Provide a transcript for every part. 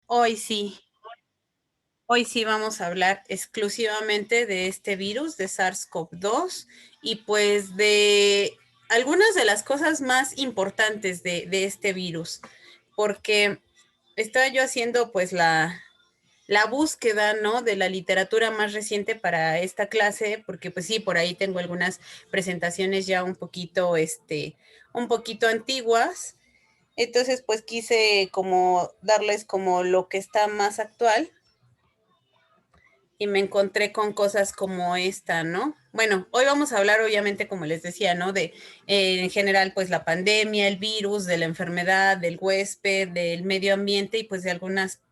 Hoy sí, hoy sí vamos a hablar exclusivamente de este virus de SARS-CoV-2 y pues de algunas de las cosas más importantes de este virus, porque estaba yo haciendo pues la búsqueda, ¿no? De la literatura más reciente para esta clase, porque pues sí, por ahí tengo algunas presentaciones ya un poquito antiguas. Entonces, pues quise como darles como lo que está más actual y me encontré con cosas como esta, ¿no? Bueno, hoy vamos a hablar obviamente, como les decía, ¿no? De en general, pues la pandemia, el virus, de la enfermedad, del huésped, del medio ambiente y pues de algunas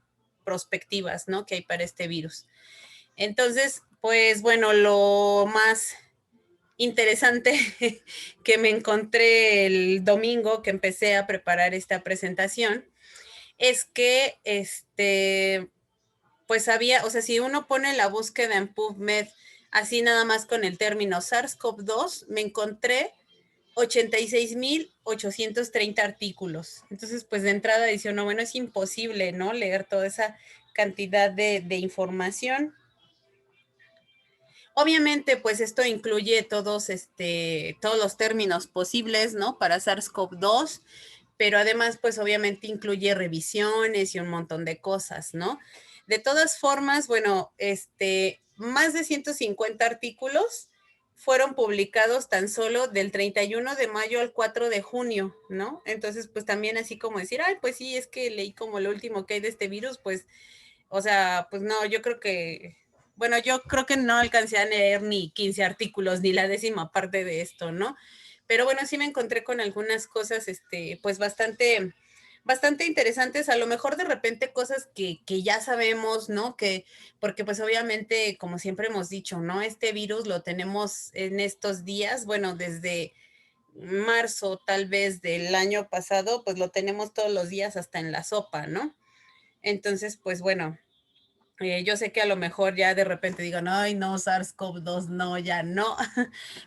perspectivas, ¿no? Que hay para este virus. Entonces, pues bueno, lo más interesante que me encontré el domingo que empecé a preparar esta presentación es que pues había, o sea, si uno pone la búsqueda en PubMed, así nada más con el término SARS-CoV-2, me encontré 86,830 artículos. Entonces, pues de entrada dice uno, bueno, es imposible, ¿no? Leer toda esa cantidad de información. Obviamente, pues esto incluye todos los términos posibles, ¿no? Para SARS-CoV-2, pero además, pues obviamente incluye revisiones y un montón de cosas, ¿no? De todas formas, bueno, más de 150 artículos fueron publicados tan solo del 31 de mayo al 4 de junio, ¿no? Entonces, pues también así como decir, ay, pues sí, es que leí como lo último que hay de este virus, pues, o sea, pues no, yo creo que no alcancé a leer ni 15 artículos, ni la décima parte de esto, ¿no? Pero bueno, sí me encontré con algunas cosas, pues bastante interesantes, a lo mejor de repente cosas que ya sabemos, ¿no? Porque pues obviamente, como siempre hemos dicho, ¿no? Este virus lo tenemos en estos días, bueno, desde marzo tal vez del año pasado, pues lo tenemos todos los días hasta en la sopa, ¿no? Entonces, pues bueno, yo sé que a lo mejor ya de repente digan, ay, no, SARS-CoV-2, no, ya no.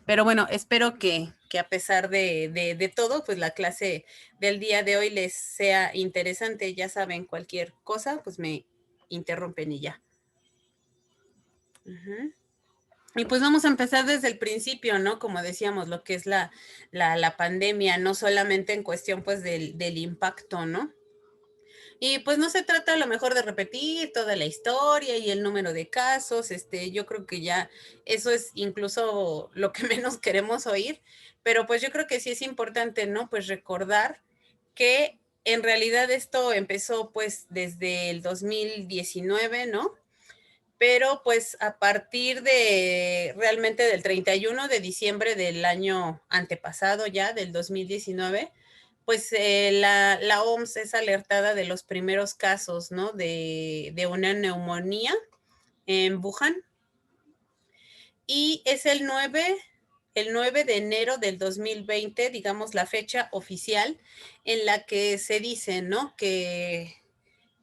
Pero bueno, espero que a pesar de todo, pues la clase del día de hoy les sea interesante. Ya saben, cualquier cosa, pues me interrumpen y ya. Ujú. Y pues vamos a empezar desde el principio, ¿no? Como decíamos, lo que es la pandemia, no solamente en cuestión pues del impacto, ¿no? Y pues no se trata a lo mejor de repetir toda la historia y el número de casos, yo creo que ya eso es incluso lo que menos queremos oír, pero pues yo creo que sí es importante, ¿no? Pues recordar que en realidad esto empezó pues desde el 2019, ¿no? Pero pues a partir de realmente del 31 de diciembre del año antepasado ya, del 2019, pues la OMS es alertada de los primeros casos, ¿no? De una neumonía en Wuhan. Y es el 9 de enero del 2020, digamos la fecha oficial en la que se dice, ¿no? Que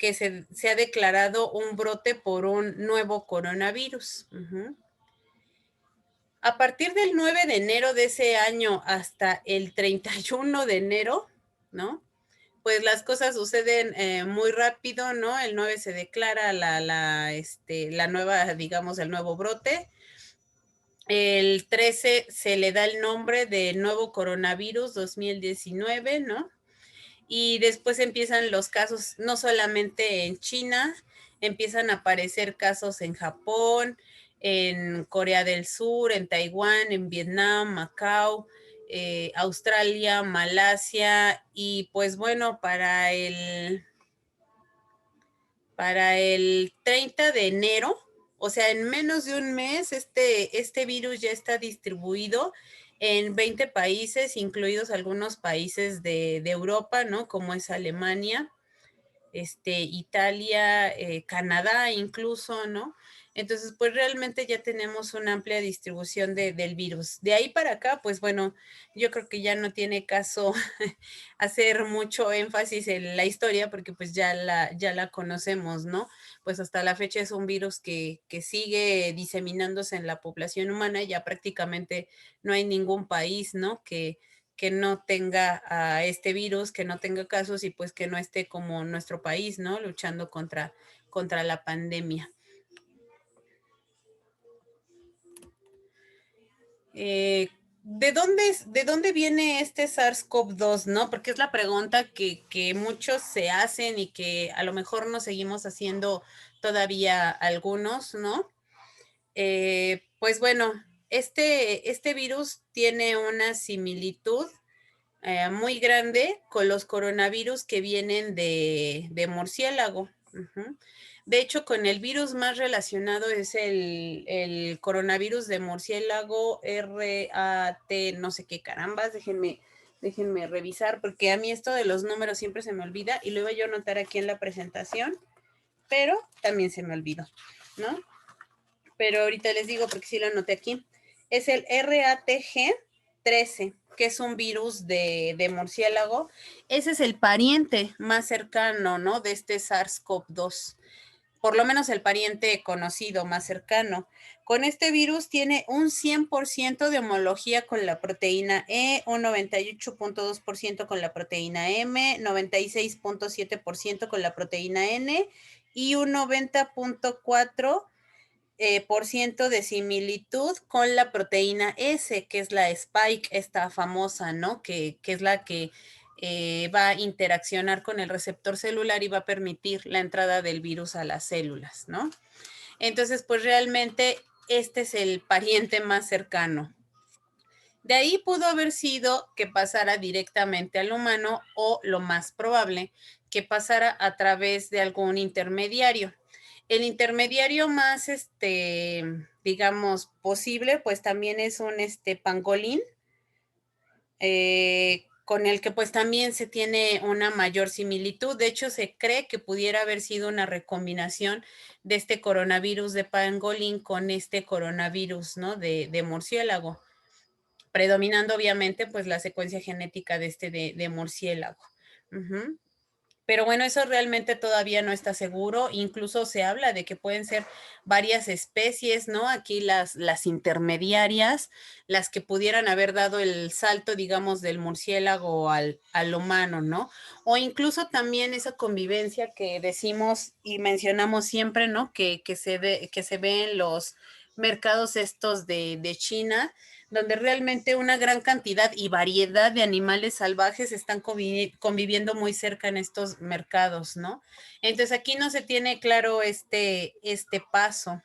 se ha declarado un brote por un nuevo coronavirus. Uh-huh. A partir del 9 de enero de ese año hasta el 31 de enero, ¿no? Pues las cosas suceden muy rápido, ¿no? El 9 se declara la nueva, digamos, el nuevo brote. El 13 se le da el nombre de nuevo coronavirus 2019, ¿no? Y después empiezan los casos, no solamente en China, empiezan a aparecer casos en Japón, en Corea del Sur, en Taiwán, en Vietnam, Macao, Australia, Malasia, y pues bueno, para el 30 de enero, o sea, en menos de un mes, este virus ya está distribuido en 20 países, incluidos algunos países de Europa, ¿no? Como es Alemania, Italia, Canadá incluso, ¿no? Entonces, pues realmente ya tenemos una amplia distribución del virus. De ahí para acá, pues bueno, yo creo que ya no tiene caso hacer mucho énfasis en la historia porque pues ya la conocemos, ¿no? Pues hasta la fecha es un virus que sigue diseminándose en la población humana, ya prácticamente no hay ningún país, ¿no? que no tenga a este virus, que no tenga casos y pues que no esté como nuestro país, ¿no? Luchando contra la pandemia. ¿De dónde viene este SARS-CoV-2, no? Porque es la pregunta que muchos se hacen y que a lo mejor nos seguimos haciendo todavía algunos, ¿no? Pues bueno, este virus tiene una similitud muy grande con los coronavirus que vienen de murciélago. Ujú. De hecho, con el virus más relacionado es el coronavirus de murciélago RAT, no sé qué carambas, déjenme revisar, porque a mí esto de los números siempre se me olvida y lo iba yo a anotar aquí en la presentación, pero también se me olvidó, ¿no? Pero ahorita les digo porque sí lo anoté aquí. Es el RATG13, que es un virus de murciélago. Ese es el pariente más cercano, ¿no? De este SARS-CoV-2. Por lo menos el pariente conocido más cercano. Con este virus tiene un 100% de homología con la proteína E, un 98.2% con la proteína M, 96.7% con la proteína N y un 90.4% por ciento de similitud con la proteína S, que es la spike, esta famosa, ¿no? Que es la que va a interaccionar con el receptor celular y va a permitir la entrada del virus a las células, ¿no? Entonces, pues realmente este es el pariente más cercano. De ahí pudo haber sido que pasara directamente al humano o lo más probable, que pasara a través de algún intermediario. El intermediario más, digamos, posible, pues también es un pangolín, con el que pues también se tiene una mayor similitud. De hecho, se cree que pudiera haber sido una recombinación de este coronavirus de pangolín con este coronavirus, ¿no? De murciélago, predominando obviamente pues la secuencia genética de murciélago. Uh-huh. Pero bueno, eso realmente todavía no está seguro. Incluso se habla de que pueden ser varias especies, ¿no? Aquí las intermediarias, las que pudieran haber dado el salto, digamos, del murciélago al humano, ¿no? O incluso también esa convivencia que decimos y mencionamos siempre, ¿no? Que se ve en los mercados estos de China, donde realmente una gran cantidad y variedad de animales salvajes están conviviendo muy cerca en estos mercados, ¿no? Entonces aquí no se tiene claro este paso.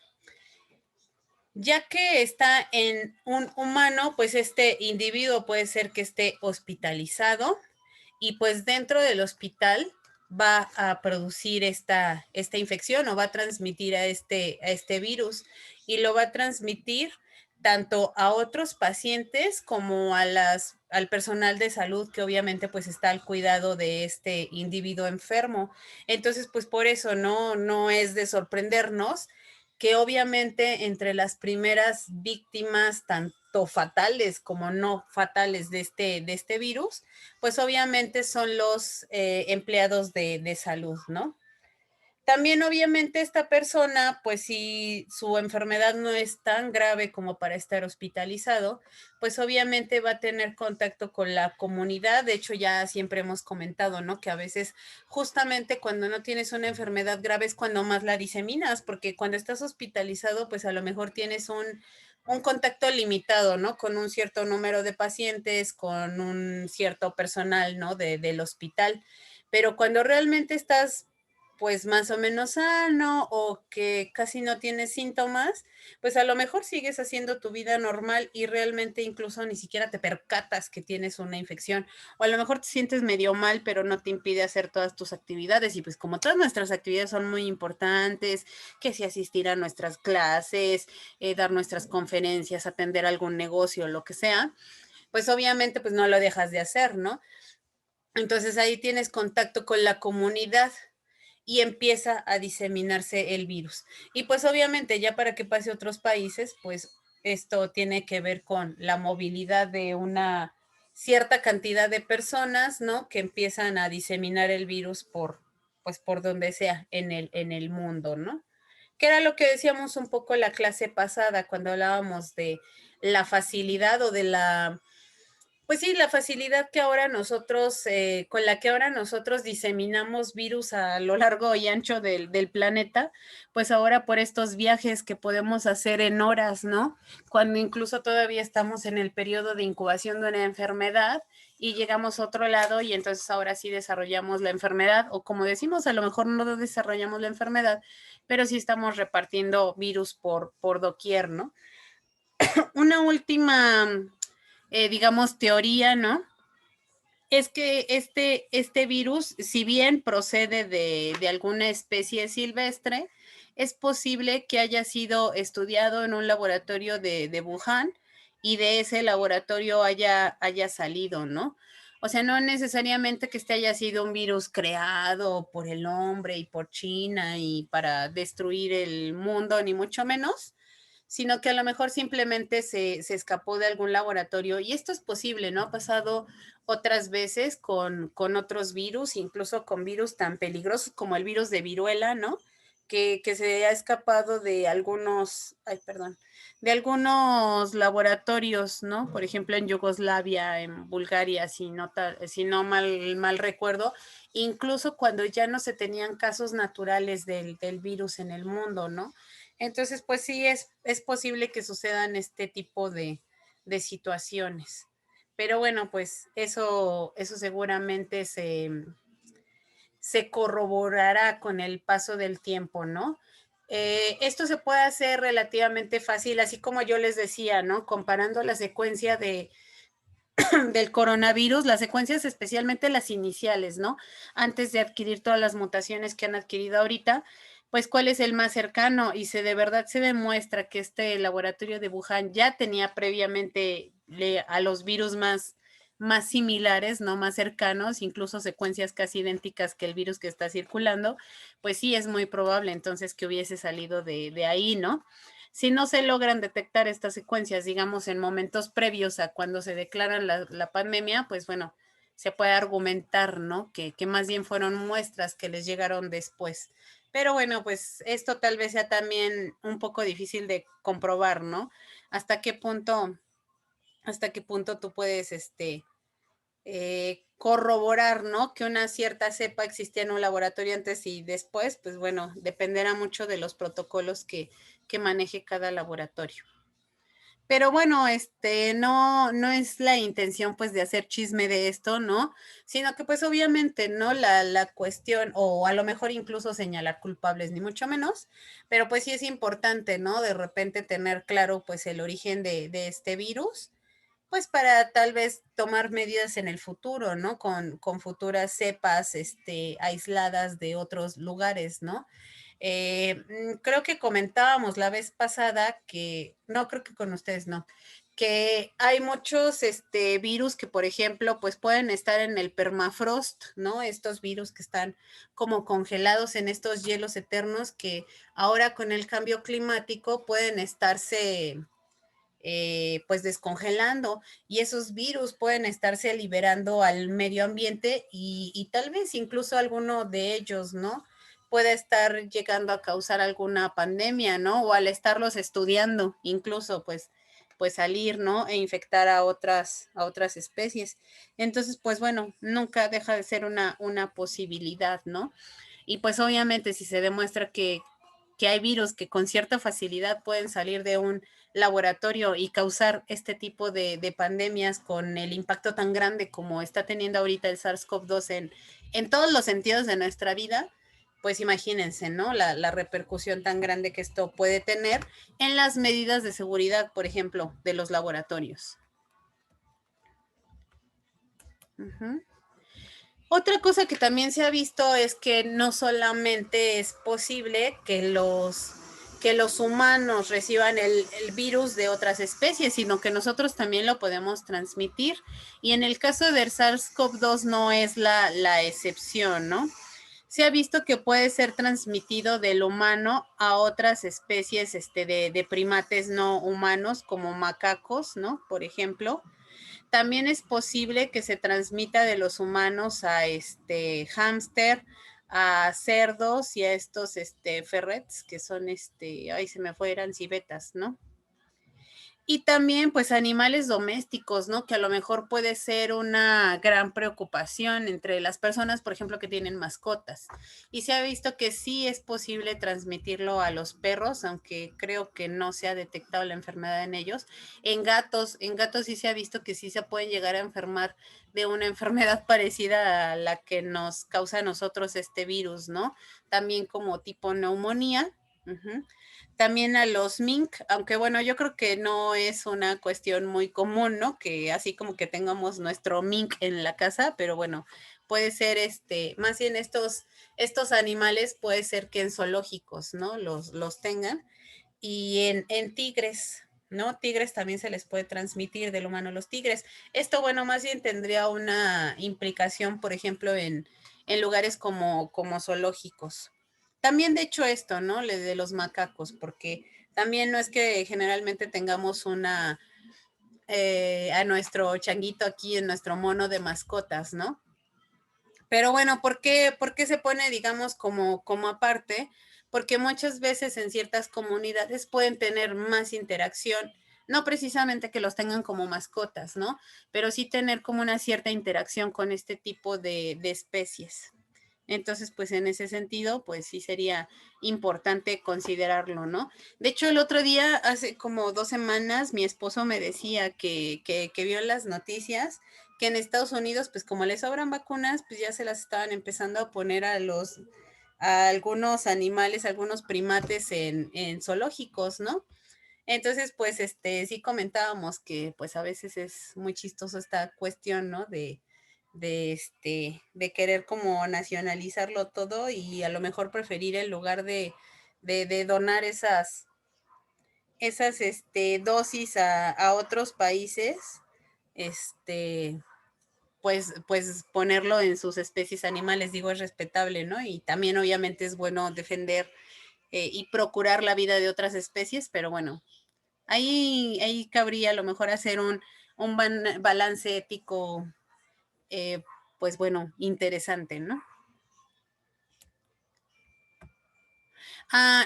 Ya que está en un humano, pues este individuo puede ser que esté hospitalizado y pues dentro del hospital va a producir esta infección o va a transmitir a este virus y lo va a transmitir tanto a otros pacientes como al personal de salud que obviamente pues está al cuidado de este individuo enfermo. Entonces pues por eso no es de sorprendernos que obviamente entre las primeras víctimas, tanto fatales como no fatales de este virus, pues obviamente son los empleados de salud, ¿no? También obviamente esta persona, pues si su enfermedad no es tan grave como para estar hospitalizado, pues obviamente va a tener contacto con la comunidad. De hecho, ya siempre hemos comentado, ¿no? Que a veces justamente cuando no tienes una enfermedad grave es cuando más la diseminas, porque cuando estás hospitalizado, pues a lo mejor tienes un contacto limitado, ¿no? Con un cierto número de pacientes, con un cierto personal, ¿no? Del hospital. Pero cuando realmente estás pues más o menos sano o que casi no tienes síntomas, pues a lo mejor sigues haciendo tu vida normal y realmente incluso ni siquiera te percatas que tienes una infección. O a lo mejor te sientes medio mal, pero no te impide hacer todas tus actividades. Y pues como todas nuestras actividades son muy importantes, que si asistir a nuestras clases, dar nuestras conferencias, atender algún negocio, lo que sea, pues obviamente pues no lo dejas de hacer, ¿no? Entonces ahí tienes contacto con la comunidad y empieza a diseminarse el virus. Y pues obviamente ya para que pase a otros países, pues esto tiene que ver con la movilidad de una cierta cantidad de personas, ¿no? Que empiezan a diseminar el virus pues por donde sea en el mundo, ¿no? Que era lo que decíamos un poco en la clase pasada cuando hablábamos de la facilidad o de la Pues sí, la facilidad que ahora nosotros, con la que ahora nosotros diseminamos virus a lo largo y ancho del planeta, pues ahora por estos viajes que podemos hacer en horas, ¿no? Cuando incluso todavía estamos en el periodo de incubación de una enfermedad y llegamos a otro lado y entonces ahora sí desarrollamos la enfermedad, o como decimos, a lo mejor no desarrollamos la enfermedad, pero sí estamos repartiendo virus por doquier, ¿no? Una última, digamos, teoría, ¿no? Es que este virus, si bien procede de alguna especie silvestre, es posible que haya sido estudiado en un laboratorio de Wuhan y de ese laboratorio haya salido, ¿no? O sea, no necesariamente que este haya sido un virus creado por el hombre y por China y para destruir el mundo, ni mucho menos, sino que a lo mejor simplemente se escapó de algún laboratorio. Y esto es posible, ¿no? Ha pasado otras veces con otros virus, incluso con virus tan peligrosos como el virus de viruela, ¿no? Que se ha escapado de algunos, ay, perdón, de algunos laboratorios, ¿no? Por ejemplo, en Yugoslavia, en Bulgaria, si no mal recuerdo, incluso cuando ya no se tenían casos naturales del virus en el mundo, ¿no? Entonces, pues sí, es posible que sucedan este tipo de situaciones. Pero bueno, pues eso seguramente se corroborará con el paso del tiempo, ¿no? Esto se puede hacer relativamente fácil, así como yo les decía, ¿no? Comparando la secuencia del coronavirus, las secuencias, especialmente las iniciales, ¿no? Antes de adquirir todas las mutaciones que han adquirido ahorita, pues cuál es el más cercano y de verdad se demuestra que este laboratorio de Wuhan ya tenía previamente a los virus más similares, no más cercanos, incluso secuencias casi idénticas que el virus que está circulando, pues sí es muy probable entonces que hubiese salido de ahí, ¿no? Si no se logran detectar estas secuencias, digamos, en momentos previos a cuando se declara la pandemia, pues bueno, se puede argumentar, ¿no? Que más bien fueron muestras que les llegaron después. Pero bueno, pues esto tal vez sea también un poco difícil de comprobar, ¿no? ¿Hasta qué punto, hasta qué punto tú puedes, corroborar, ¿no? Que una cierta cepa existía en un laboratorio antes y después, pues bueno, dependerá mucho de los protocolos que maneje cada laboratorio. Pero bueno, no es la intención pues de hacer chisme de esto, ¿no? Sino que pues obviamente, ¿no? La cuestión, o a lo mejor incluso señalar culpables, ni mucho menos, pero pues sí es importante, ¿no? De repente tener claro pues el origen de este virus, pues para tal vez tomar medidas en el futuro, ¿no? Con futuras cepas, aisladas de otros lugares, ¿no? Creo que comentábamos la vez pasada que, no, creo que con ustedes no, que hay muchos virus que, por ejemplo, pues pueden estar en el permafrost, ¿no? Estos virus que están como congelados en estos hielos eternos que ahora con el cambio climático pueden estarse pues descongelando y esos virus pueden estarse liberando al medio ambiente y tal vez incluso alguno de ellos, ¿no? Puede estar llegando a causar alguna pandemia, ¿no? O al estarlos estudiando, incluso pues salir, ¿no? E infectar a otras especies. Entonces, pues bueno, nunca deja de ser una posibilidad, ¿no? Y pues obviamente si se demuestra que hay virus que con cierta facilidad pueden salir de un laboratorio y causar este tipo de pandemias con el impacto tan grande como está teniendo ahorita el SARS-CoV-2 en todos los sentidos de nuestra vida, pues imagínense, ¿no? La repercusión tan grande que esto puede tener en las medidas de seguridad, por ejemplo, de los laboratorios. Ujú. Otra cosa que también se ha visto es que no solamente es posible que los humanos reciban el virus de otras especies, sino que nosotros también lo podemos transmitir. Y en el caso del SARS-CoV-2 no es la excepción, ¿no? Se ha visto que puede ser transmitido del humano a otras especies de primates no humanos, como macacos, ¿no? Por ejemplo. También es posible que se transmita de los humanos a hámster, a cerdos y a estos ferrets que son ay se me fue, eran civetas, ¿no? Y también, pues, animales domésticos, ¿no? Que a lo mejor puede ser una gran preocupación entre las personas, por ejemplo, que tienen mascotas. Y se ha visto que sí es posible transmitirlo a los perros, aunque creo que no se ha detectado la enfermedad en ellos. En gatos sí se ha visto que sí se pueden llegar a enfermar de una enfermedad parecida a la que nos causa a nosotros este virus, ¿no? También como tipo neumonía. Uh-huh. También a los mink, aunque bueno, yo creo que no es una cuestión muy común, ¿no? Que así como que tengamos nuestro mink en la casa, pero bueno, puede ser más bien estos animales puede ser que en zoológicos, ¿no? Los tengan. Y en tigres, ¿no? Tigres también se les puede transmitir del humano a los tigres. Esto, bueno, más bien tendría una implicación, por ejemplo, en lugares como zoológicos. También, de hecho, esto, ¿no? Le de los macacos, porque también no es que generalmente tengamos a nuestro changuito aquí, en nuestro mono de mascotas, ¿no? Pero bueno, ¿por qué se pone, digamos, como aparte? Porque muchas veces en ciertas comunidades pueden tener más interacción, no precisamente que los tengan como mascotas, ¿no? Pero sí tener como una cierta interacción con este tipo de especies. Entonces, pues en ese sentido, pues sí sería importante considerarlo, ¿no? De hecho, el otro día, hace como 2 semanas, mi esposo me decía que vio las noticias que en Estados Unidos, pues como les sobran vacunas, pues ya se las estaban empezando a poner a algunos animales, a algunos primates en zoológicos, ¿no? Entonces, pues, sí comentábamos que, pues, a veces es muy chistoso esta cuestión, ¿no? De querer como nacionalizarlo todo y a lo mejor preferir en lugar de donar esas dosis a otros países, este, pues ponerlo en sus especies animales, digo, es respetable, ¿no? Y también obviamente es bueno defender y procurar la vida de otras especies, pero bueno, ahí cabría a lo mejor hacer un balance ético, eh, pues bueno, interesante, ¿no?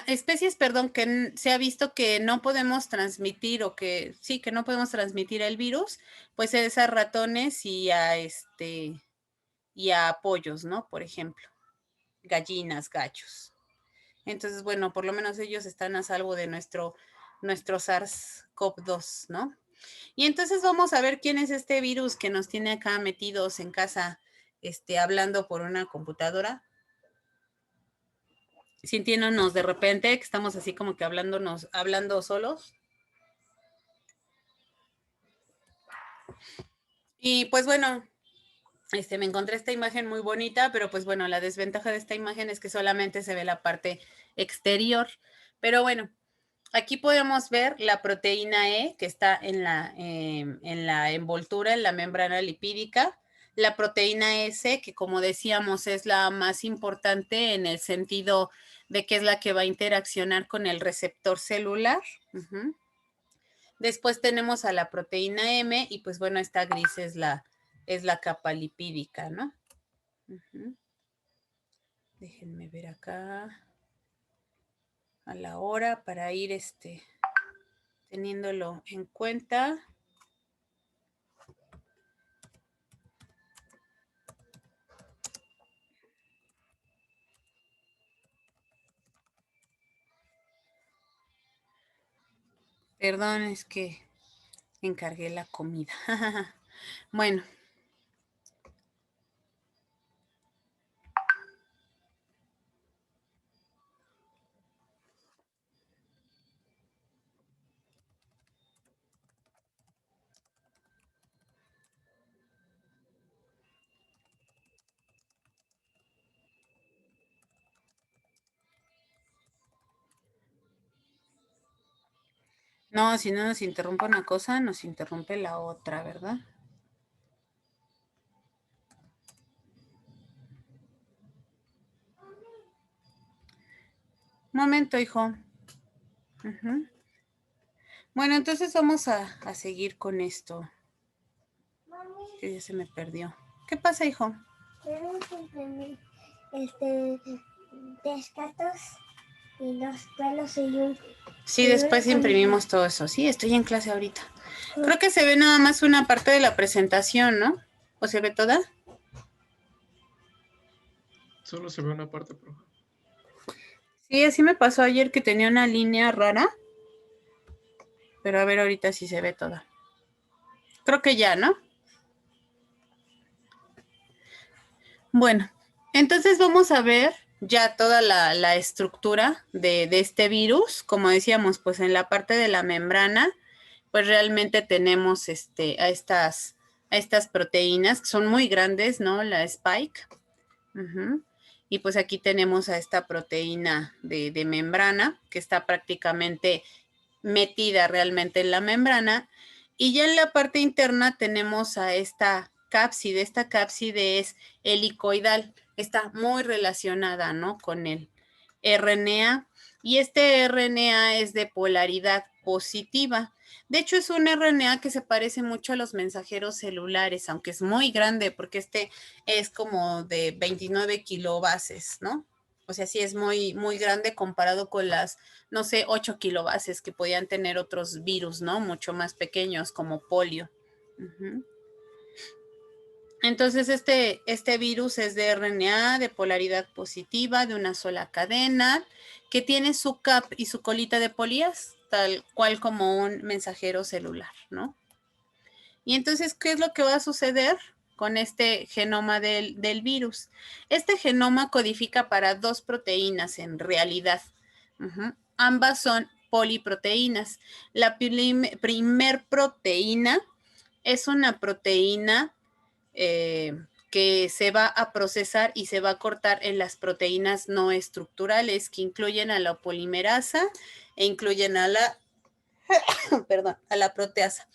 Especies, perdón, que se ha visto que no podemos transmitir o que sí, que no podemos transmitir el virus, pues es a ratones y a pollos, ¿no? Por ejemplo, gallinas, gachos. Entonces, bueno, por lo menos ellos están a salvo de nuestro SARS-CoV-2, ¿no? Y entonces vamos a ver quién es este virus que nos tiene acá metidos en casa, hablando por una computadora, sintiéndonos de repente que estamos así como que hablando solos. Y pues bueno, me encontré esta imagen muy bonita, pero pues bueno, la desventaja de esta imagen es que solamente se ve la parte exterior. Pero bueno, aquí podemos ver la proteína E que está en la envoltura, en la membrana lipídica. La proteína S, que como decíamos es la más importante en el sentido de que es la que va a interaccionar con el receptor celular. Uh-huh. Después tenemos a la proteína M y pues bueno, esta gris es la capa lipídica, ¿no? Uh-huh. Déjenme ver acá a la hora para ir teniéndolo en cuenta. Perdón, es que encargué la comida. Bueno, no, si no nos interrumpe una cosa, nos interrumpe la otra, ¿verdad? Momento, hijo. Uh-huh. Bueno, entonces vamos a seguir con esto. Que ya se me perdió. ¿Qué pasa, hijo? Tenemos tres gatos Y los pelos y un... Sí, después imprimimos todo eso. Sí, estoy en clase ahorita. Creo que se ve nada más una parte de la presentación, ¿no? ¿O se ve toda? Solo se ve una parte, profe. Sí, así me pasó ayer que tenía una línea rara. Pero a ver ahorita si se ve toda. Creo que ya, ¿no? Bueno, entonces vamos a ver ya toda la estructura de este virus. Como decíamos, pues en la parte de la membrana, pues realmente tenemos a estas proteínas que son muy grandes, ¿no? La spike. Y pues aquí tenemos a esta proteína de membrana que está prácticamente metida realmente en la membrana. Y ya en la parte interna tenemos a esta cápside. Esta cápside es helicoidal, está muy relacionada, ¿no? Con el RNA. Y este RNA es de polaridad positiva. De hecho, es un RNA que se parece mucho a los mensajeros celulares, aunque es muy grande, porque este es como de 29 kilobases, ¿no? O sea, sí es muy, muy grande comparado con las, no sé, 8 kilobases que podían tener otros virus, ¿no? Mucho más pequeños, como polio. Entonces, este virus es de RNA de polaridad positiva, de una sola cadena, que tiene su cap y su colita de polías, tal cual como un mensajero celular, ¿no? Y entonces, ¿qué es lo que va a suceder con este genoma del virus? Este genoma codifica para 2 proteínas en realidad. Ambas son poliproteínas. La primer proteína es una proteína que se va a procesar y se va a cortar en las proteínas no estructurales que incluyen a la polimerasa e incluyen a la, perdón, a la proteasa.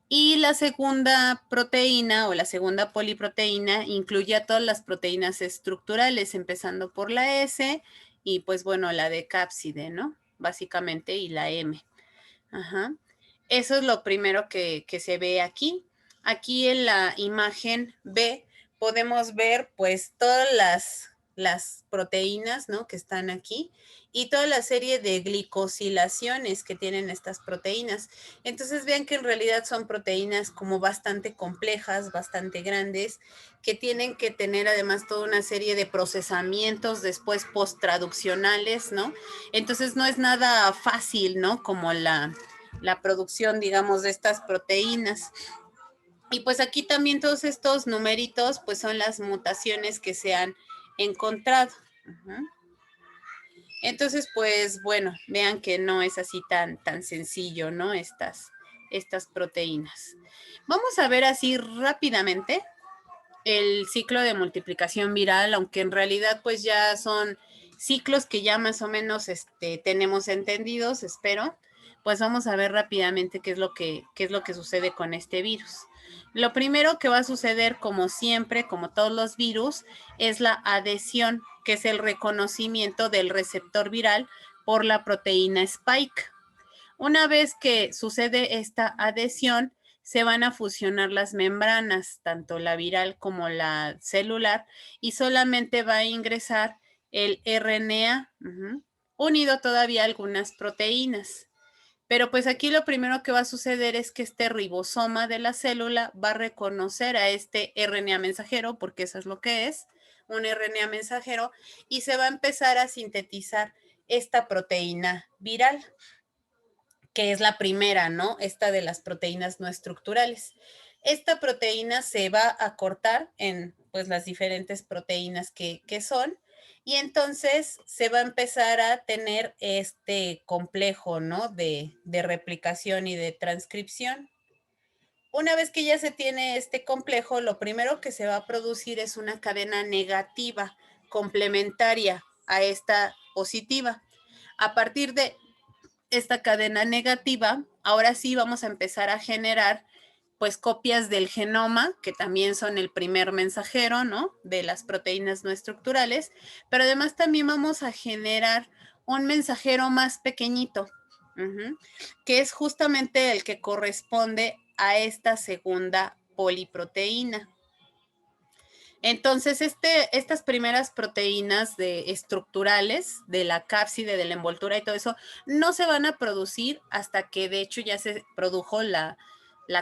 Y la segunda proteína o la segunda poliproteína incluye a todas las proteínas estructurales, empezando por la S y pues bueno, la de cápside, ¿no? Básicamente, y la M. Eso es lo primero que se ve aquí. Aquí en la imagen B podemos ver pues todas las proteínas, ¿no? Que están aquí y toda la serie de glicosilaciones que tienen estas proteínas. Entonces vean que en realidad son proteínas como bastante complejas, bastante grandes, que tienen que tener además toda una serie de procesamientos después post-traduccionales, ¿no? Entonces no es nada fácil, ¿no? Como la producción, digamos, de estas proteínas. Y pues aquí también todos estos numeritos, pues son las mutaciones que se han encontrado. Entonces, pues bueno, vean que no es así tan sencillo, ¿no? Estas proteínas. Vamos a ver así rápidamente el ciclo de multiplicación viral, aunque en realidad pues ya son ciclos que ya más o menos tenemos entendidos, espero. Pues vamos a ver rápidamente qué es lo que sucede con este virus. Lo primero que va a suceder, como siempre, como todos los virus, es la adhesión, que es el reconocimiento del receptor viral por la proteína spike. Una vez que sucede esta adhesión, se van a fusionar las membranas, tanto la viral como la celular, y solamente va a ingresar el RNA, unido todavía a algunas proteínas. Pero pues aquí lo primero que va a suceder es que este ribosoma de la célula va a reconocer a este RNA mensajero, porque eso es lo que es, un RNA mensajero, y se va a empezar a sintetizar esta proteína viral, que es la primera, ¿no? Esta de las proteínas no estructurales. Esta proteína se va a cortar en pues las diferentes proteínas que son, y entonces se va a empezar a tener este complejo, ¿no? De replicación y de transcripción. Una vez que ya se tiene este complejo, lo primero que se va a producir es una cadena negativa complementaria a esta positiva. A partir de esta cadena negativa, ahora sí vamos a empezar a generar pues copias del genoma, que también son el primer mensajero, ¿no? De las proteínas no estructurales, pero además también vamos a generar un mensajero más pequeñito, que es justamente el que corresponde a esta segunda poliproteína. Entonces, estas primeras proteínas estructurales de la cápside, de la envoltura y todo eso, no se van a producir hasta que de hecho ya se produjo la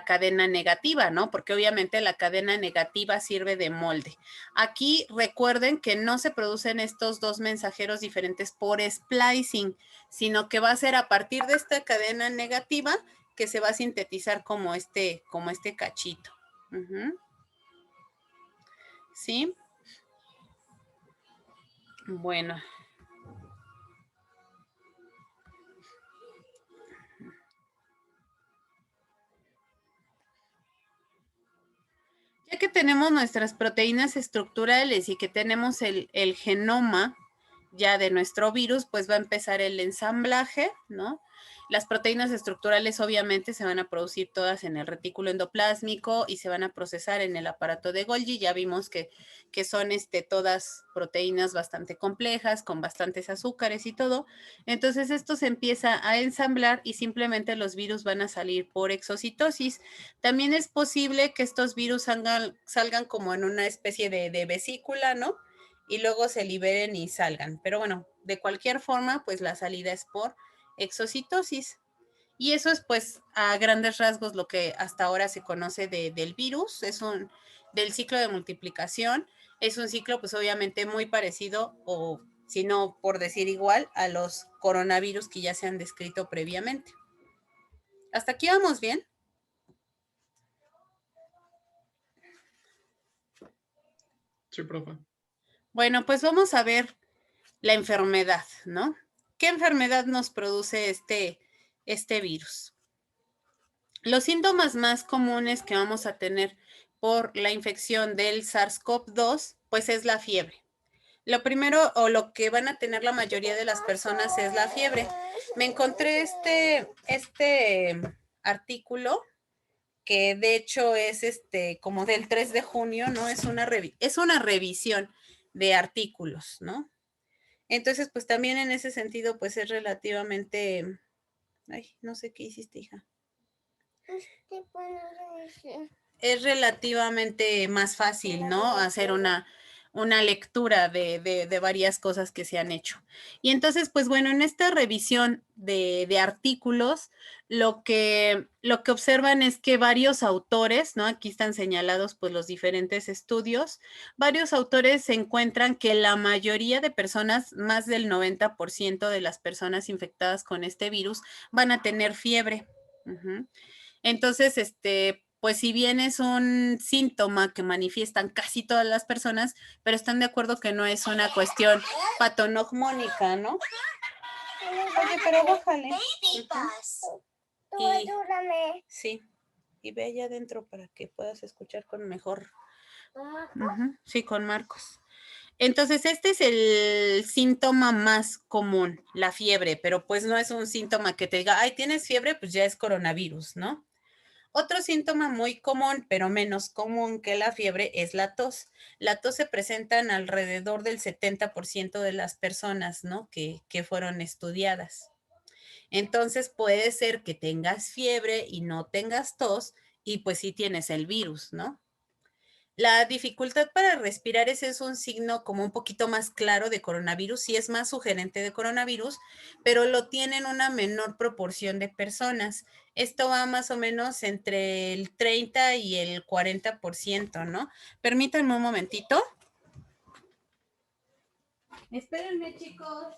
cadena negativa, ¿no? Porque obviamente la cadena negativa sirve de molde. Aquí recuerden que no se producen estos dos mensajeros diferentes por splicing, sino que va a ser a partir de esta cadena negativa que se va a sintetizar como este cachito. ¿Sí? Bueno. Ya que tenemos nuestras proteínas estructurales y que tenemos el genoma ya de nuestro virus, pues va a empezar el ensamblaje, ¿no? Las proteínas estructurales obviamente se van a producir todas en el retículo endoplásmico y se van a procesar en el aparato de Golgi. Ya vimos que son todas proteínas bastante complejas, con bastantes azúcares y todo. Entonces esto se empieza a ensamblar y simplemente los virus van a salir por exocitosis. También es posible que estos virus salgan como en una especie de vesícula, ¿no? Y luego se liberen y salgan. Pero bueno, de cualquier forma, pues la salida es por exocitosis. Y eso es pues a grandes rasgos lo que hasta ahora se conoce del virus, del ciclo de multiplicación. Es un ciclo pues obviamente muy parecido o si no por decir igual a los coronavirus que ya se han descrito previamente. ¿Hasta aquí vamos bien? Sí, profe. Bueno, pues vamos a ver la enfermedad, ¿no? ¿Qué enfermedad nos produce este virus? Los síntomas más comunes que vamos a tener por la infección del SARS-CoV-2, pues es la fiebre. Lo primero o lo que van a tener la mayoría de las personas es la fiebre. Me encontré este artículo que de hecho es como del 3 de junio, ¿no? Es una revisión de artículos, ¿no? Entonces, pues también en ese sentido, pues es relativamente, ay, no sé qué hiciste, hija. Es relativamente más fácil, ¿no? Hacer una lectura de varias cosas que se han hecho. Y entonces, pues bueno, en esta revisión de artículos, lo que observan es que varios autores, ¿no? Aquí están señalados pues los diferentes estudios, varios autores se encuentran que la mayoría de personas, más del 90% de las personas infectadas con este virus, van a tener fiebre. Entonces, pues si bien es un síntoma que manifiestan casi todas las personas, pero están de acuerdo que no es una cuestión patognomónica, ¿no? Oye, pero bájale. Sí, y ve allá adentro para que puedas escuchar con mejor. Sí, con Marcos. Entonces, este es el síntoma más común, la fiebre, pero pues no es un síntoma que te diga, ay, tienes fiebre, pues ya es coronavirus, ¿no? Otro síntoma muy común, pero menos común que la fiebre, es la tos. La tos se presenta en alrededor del 70% de las personas, ¿no? Que fueron estudiadas. Entonces puede ser que tengas fiebre y no tengas tos y pues sí tienes el virus, ¿no? La dificultad para respirar ese es un signo como un poquito más claro de coronavirus, sí es más sugerente de coronavirus, pero lo tienen una menor proporción de personas. Esto va más o menos entre el 30 y el 40%, ¿no? Permítanme un momentito. Espérenme, chicos.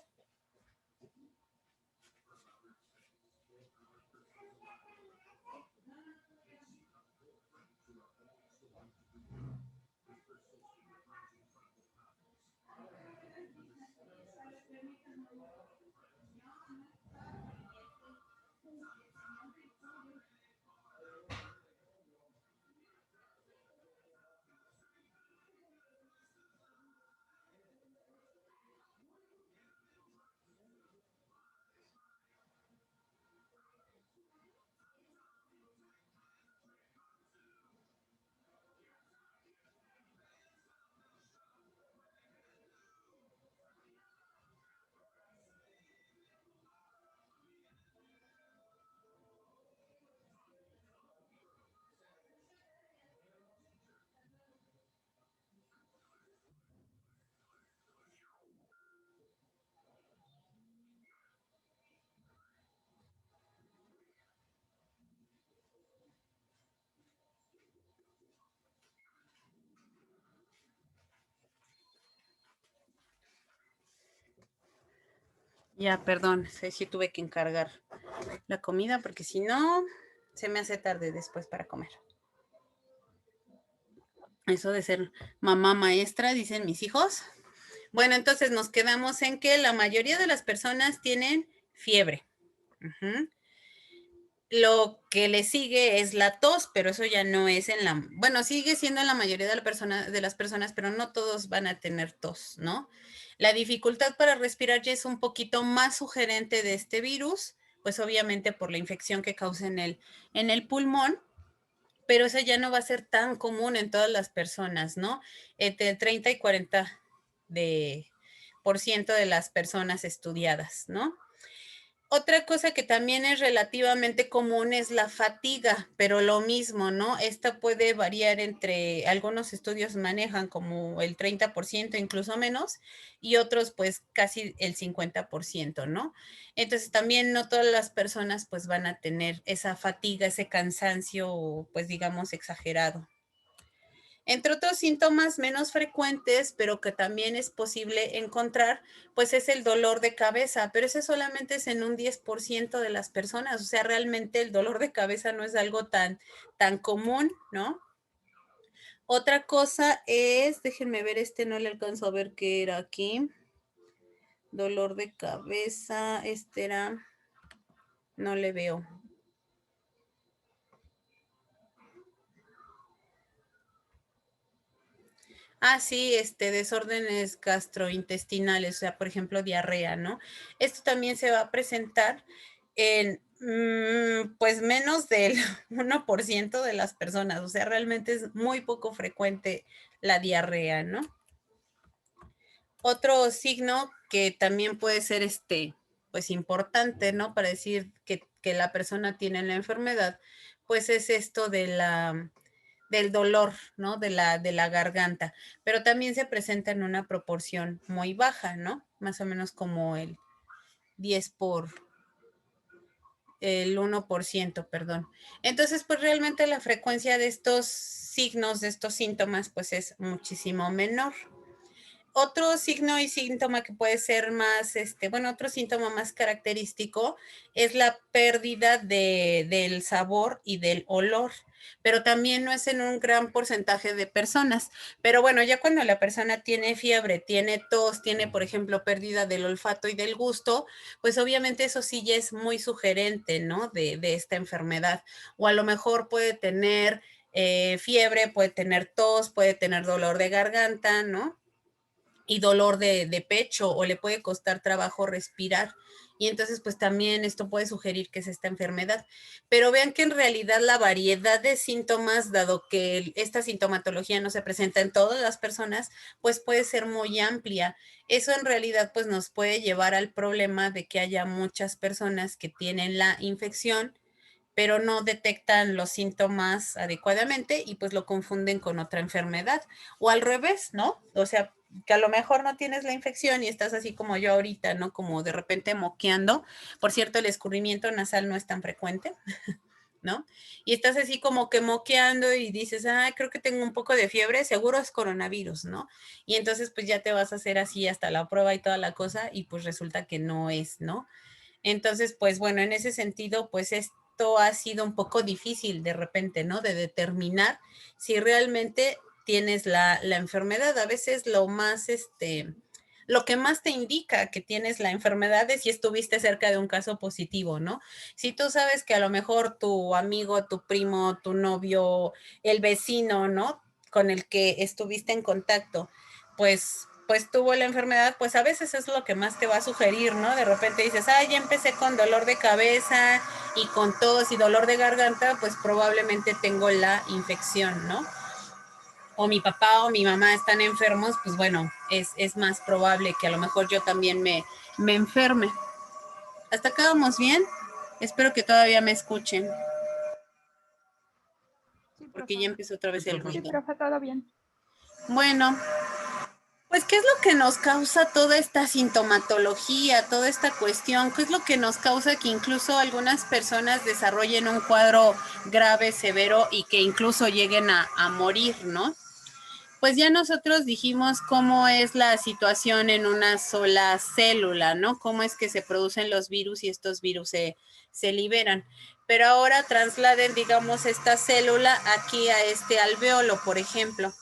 Ya, perdón, sí tuve que encargar la comida porque si no, se me hace tarde después para comer. Eso de ser mamá maestra, dicen mis hijos. Bueno, entonces nos quedamos en que la mayoría de las personas tienen fiebre. Uh-huh. Lo que le sigue es la tos, pero eso ya no es en la, bueno, sigue siendo en la mayoría de las personas, pero no todos van a tener tos, ¿no? La dificultad para respirar ya es un poquito más sugerente de este virus, pues obviamente por la infección que causa en el pulmón, pero eso ya no va a ser tan común en todas las personas, ¿no? Entre 30 y 40 por ciento de las personas estudiadas, ¿no? Otra cosa que también es relativamente común es la fatiga, pero lo mismo, ¿no? Esta puede variar entre, algunos estudios manejan como el 30%, incluso menos, y otros pues casi el 50%, ¿no? Entonces también no todas las personas pues van a tener esa fatiga, ese cansancio, pues digamos exagerado. Entre otros síntomas menos frecuentes, pero que también es posible encontrar, pues es el dolor de cabeza, pero ese solamente es en un 10% de las personas, o sea, realmente el dolor de cabeza no es algo tan común, ¿no? Otra cosa es, déjenme ver, no le alcanzo a ver qué era aquí. Dolor de cabeza, era, no le veo. Ah, sí, desórdenes gastrointestinales, o sea, por ejemplo, diarrea, ¿no? Esto también se va a presentar en, pues, menos del 1% de las personas, o sea, realmente es muy poco frecuente la diarrea, ¿no? Otro signo que también puede ser, pues, importante, ¿no? Para decir que la persona tiene la enfermedad, pues es esto del dolor, ¿no? De la garganta, pero también se presenta en una proporción muy baja, ¿no? Más o menos como el 1%, perdón. Entonces, pues realmente la frecuencia de estos signos, de estos síntomas, pues es muchísimo menor. Otro signo y síntoma que puede ser más, bueno, otro síntoma más característico es la pérdida del sabor y del olor, pero también no es en un gran porcentaje de personas. Pero bueno, ya cuando la persona tiene fiebre, tiene tos, tiene, por ejemplo, pérdida del olfato y del gusto, pues obviamente eso sí ya es muy sugerente, ¿no? De esta enfermedad. O a lo mejor puede tener fiebre, puede tener tos, puede tener dolor de garganta, ¿no? Y dolor de pecho o le puede costar trabajo respirar. Y entonces, pues también esto puede sugerir que es esta enfermedad. Pero vean que en realidad la variedad de síntomas, dado que esta sintomatología no se presenta en todas las personas, pues puede ser muy amplia. Eso en realidad pues nos puede llevar al problema de que haya muchas personas que tienen la infección, pero no detectan los síntomas adecuadamente y pues lo confunden con otra enfermedad. O al revés, ¿no? O sea, que a lo mejor no tienes la infección y estás así como yo ahorita, ¿no? Como de repente moqueando. Por cierto, el escurrimiento nasal no es tan frecuente, ¿no? Y estás así como que moqueando y dices, ah, creo que tengo un poco de fiebre, seguro es coronavirus, ¿no? Y entonces pues ya te vas a hacer así hasta la prueba y toda la cosa y pues resulta que no es, ¿no? Entonces, pues bueno, en ese sentido, pues esto ha sido un poco difícil de repente, ¿no? De determinar si realmente tienes la enfermedad. A veces lo más, lo que más te indica que tienes la enfermedad es si estuviste cerca de un caso positivo, ¿no? Si tú sabes que a lo mejor tu amigo, tu primo, tu novio, el vecino, ¿no? Con el que estuviste en contacto, pues tuvo la enfermedad, pues a veces es lo que más te va a sugerir, ¿no? De repente dices, ah, ya empecé con dolor de cabeza y con tos y dolor de garganta, pues probablemente tengo la infección, ¿no? O mi papá o mi mamá están enfermos, pues bueno, es más probable que a lo mejor yo también me enferme. ¿Hasta acá vamos bien? Espero que todavía me escuchen. Sí, Porque profa. ya empezó otra vez Sí, el profa. Sí, ruido. profa, todo bien. Bueno, pues, ¿qué es lo que nos causa toda esta sintomatología, toda esta cuestión? ¿Qué es lo que nos causa que incluso algunas personas desarrollen un cuadro grave, severo y que incluso lleguen a morir, ¿no? Pues ya nosotros dijimos cómo es la situación en una sola célula, ¿no? Cómo es que se producen los virus y estos virus se liberan. Pero ahora trasladen, digamos, esta célula aquí a este alveolo, por ejemplo.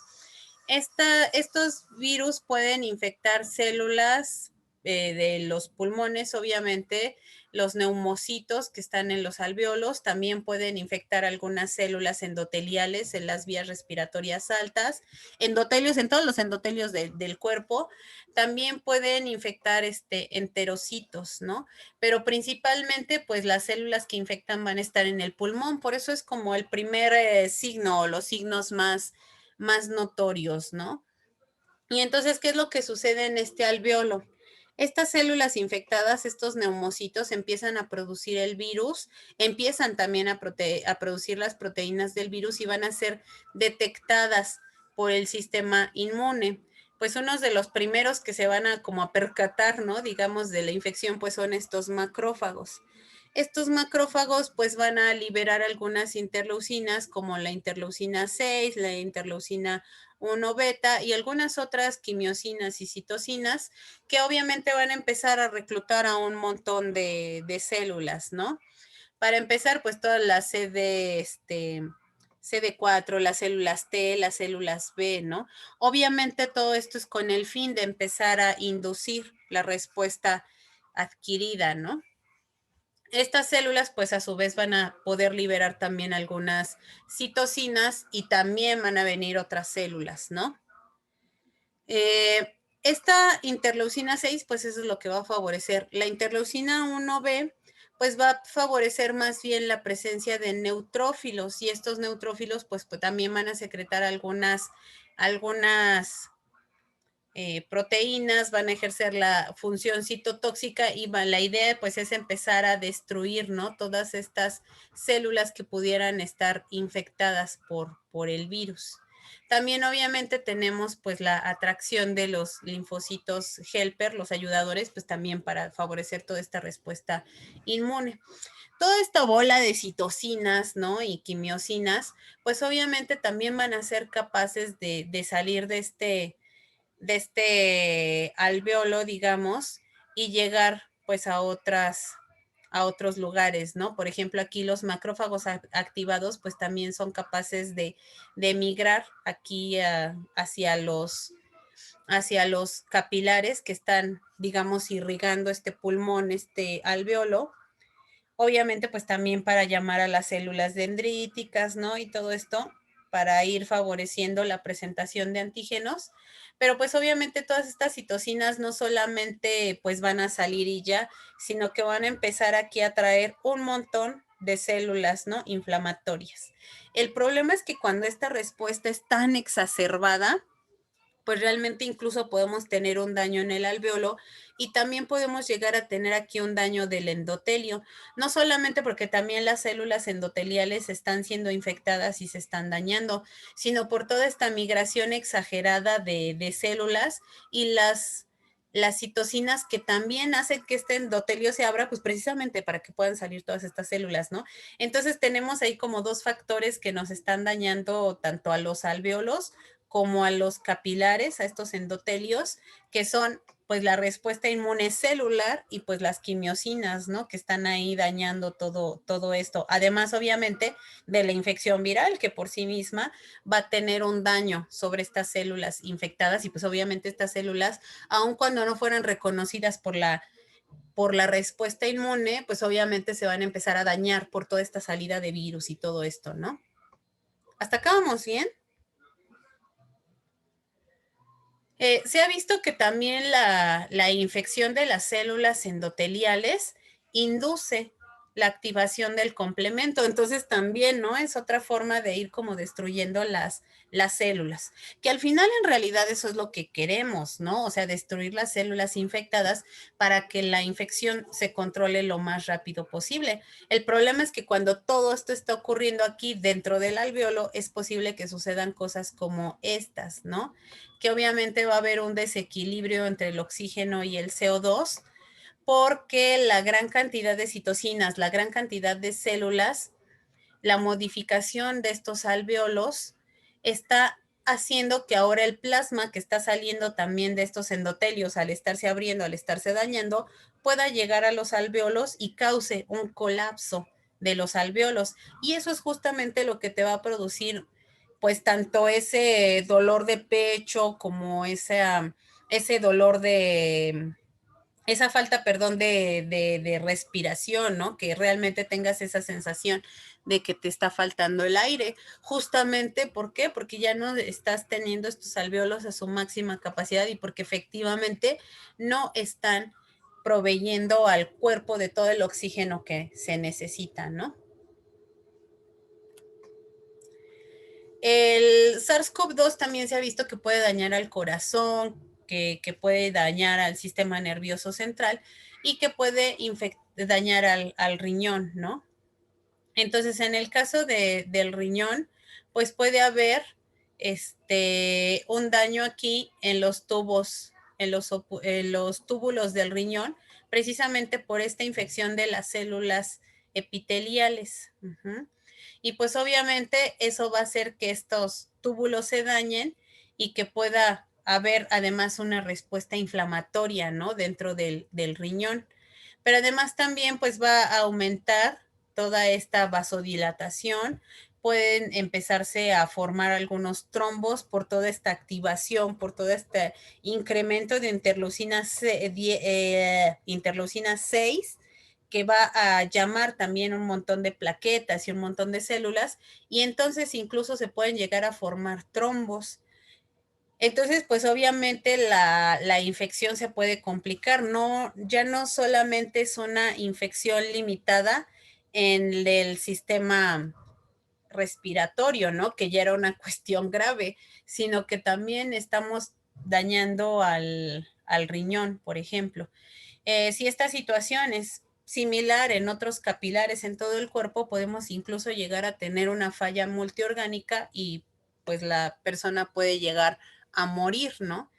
Estos virus pueden infectar células de los pulmones, obviamente, los neumocitos que están en los alveolos, también pueden infectar algunas células endoteliales en las vías respiratorias altas, endotelios en todos los endotelios del cuerpo, también pueden infectar enterocitos, ¿no? Pero principalmente, pues las células que infectan van a estar en el pulmón, por eso es como el primer signo o los signos más notorios, ¿no? Y entonces, ¿qué es lo que sucede en este alveolo? Estas células infectadas, estos neumocitos, empiezan a producir el virus, empiezan también a producir las proteínas del virus y van a ser detectadas por el sistema inmune. Pues unos de los primeros que se van a como a percatar, ¿no? Digamos, de la infección, pues son estos macrófagos. Estos macrófagos pues van a liberar algunas interleucinas como la interleucina 6, la interleucina 1 beta y algunas otras quimiosinas y citocinas que obviamente van a empezar a reclutar a un montón de células, ¿no? Para empezar, pues todas las CD4, las células T, las células B, ¿no? Obviamente todo esto es con el fin de empezar a inducir la respuesta adquirida, ¿no? Estas células, pues a su vez van a poder liberar también algunas citocinas y también van a venir otras células, ¿no? Esta interleucina 6, pues eso es lo que va a favorecer. La interleucina 1B, pues va a favorecer más bien la presencia de neutrófilos y estos neutrófilos, pues también van a secretar algunas proteínas, van a ejercer la función citotóxica y la idea pues es empezar a destruir, ¿no? Todas estas células que pudieran estar infectadas por el virus. También obviamente tenemos pues la atracción de los linfocitos helper, los ayudadores, pues también para favorecer toda esta respuesta inmune. Toda esta bola de citocinas, ¿no? Y quimiosinas, pues obviamente también van a ser capaces de salir de este alveolo, digamos, y llegar pues a otros lugares, ¿no? Por ejemplo, aquí los macrófagos activados pues también son capaces de migrar aquí hacia los capilares que están, digamos, irrigando este pulmón, este alveolo. Obviamente, pues también para llamar a las células dendríticas, ¿no? Y todo esto para ir favoreciendo la presentación de antígenos. Pero pues obviamente todas estas citocinas no solamente pues van a salir y ya, sino que van a empezar aquí a traer un montón de células, ¿no? Inflamatorias. El problema es que cuando esta respuesta es tan exacerbada, pues realmente incluso podemos tener un daño en el alveolo y también podemos llegar a tener aquí un daño del endotelio, no solamente porque también las células endoteliales están siendo infectadas y se están dañando, sino por toda esta migración exagerada de células y las citocinas que también hacen que este endotelio se abra, pues precisamente para que puedan salir todas estas células, ¿no? Entonces tenemos ahí como dos factores que nos están dañando tanto a los alveolos como a los capilares, a estos endotelios, que son pues la respuesta inmune celular y pues las quimiosinas, ¿no? Que están ahí dañando todo esto. Además, obviamente, de la infección viral, que por sí misma va a tener un daño sobre estas células infectadas y pues obviamente estas células, aun cuando no fueran reconocidas por la respuesta inmune, pues obviamente se van a empezar a dañar por toda esta salida de virus y todo esto, ¿no? ¿Hasta acá vamos bien? Se ha visto que también la infección de las células endoteliales induce la activación del complemento, entonces también, ¿no? Es otra forma de ir como destruyendo las células, que al final en realidad eso es lo que queremos, ¿no? O sea, destruir las células infectadas para que la infección se controle lo más rápido posible. El problema es que cuando todo esto está ocurriendo aquí dentro del alveolo, es posible que sucedan cosas como estas, ¿no? Que obviamente va a haber un desequilibrio entre el oxígeno y el CO2, porque la gran cantidad de citocinas, la gran cantidad de células, la modificación de estos alveolos está haciendo que ahora el plasma que está saliendo también de estos endotelios al estarse abriendo, al estarse dañando, pueda llegar a los alvéolos y cause un colapso de los alvéolos. Y eso es justamente lo que te va a producir, pues, tanto ese dolor de pecho como ese dolor de esa falta, perdón, de respiración, ¿no? Que realmente tengas esa sensación de que te está faltando el aire. Justamente, ¿por qué? Porque ya no estás teniendo estos alvéolos a su máxima capacidad y porque efectivamente no están proveyendo al cuerpo de todo el oxígeno que se necesita, ¿no? El SARS-CoV-2 también se ha visto que puede dañar al corazón, que puede dañar al sistema nervioso central y que puede dañar al riñón, ¿no? Entonces, en el caso del riñón, pues puede haber un daño aquí en los tubos, en los túbulos del riñón, precisamente por esta infección de las células epiteliales. Y pues obviamente eso va a hacer que estos túbulos se dañen y que pueda haber además una respuesta inflamatoria, ¿no? Dentro del riñón. Pero además también pues va a aumentar toda esta vasodilatación, pueden empezarse a formar algunos trombos por toda esta activación, por todo este incremento de interleucina 6, que va a llamar también un montón de plaquetas y un montón de células, y entonces incluso se pueden llegar a formar trombos. Entonces, pues obviamente la infección se puede complicar, no, ya no solamente es una infección limitada en el sistema respiratorio, ¿no? Que ya era una cuestión grave, sino que también estamos dañando al riñón, por ejemplo. Si esta situación es similar en otros capilares en todo el cuerpo, podemos incluso llegar a tener una falla multiorgánica y pues la persona puede llegar a morir, ¿no?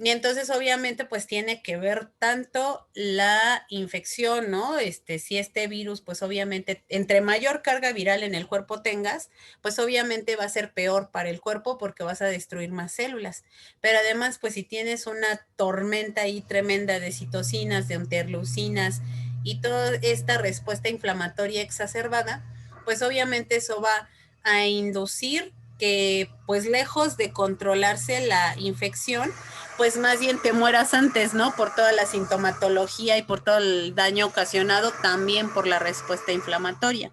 Y entonces obviamente pues tiene que ver tanto la infección, ¿no? Si este virus pues obviamente entre mayor carga viral en el cuerpo tengas, pues obviamente va a ser peor para el cuerpo porque vas a destruir más células. Pero además pues si tienes una tormenta ahí tremenda de citocinas, de interleucinas y toda esta respuesta inflamatoria exacerbada, pues obviamente eso va a inducir que pues lejos de controlarse la infección, pues más bien te mueras antes, ¿no? Por toda la sintomatología y por todo el daño ocasionado también por la respuesta inflamatoria.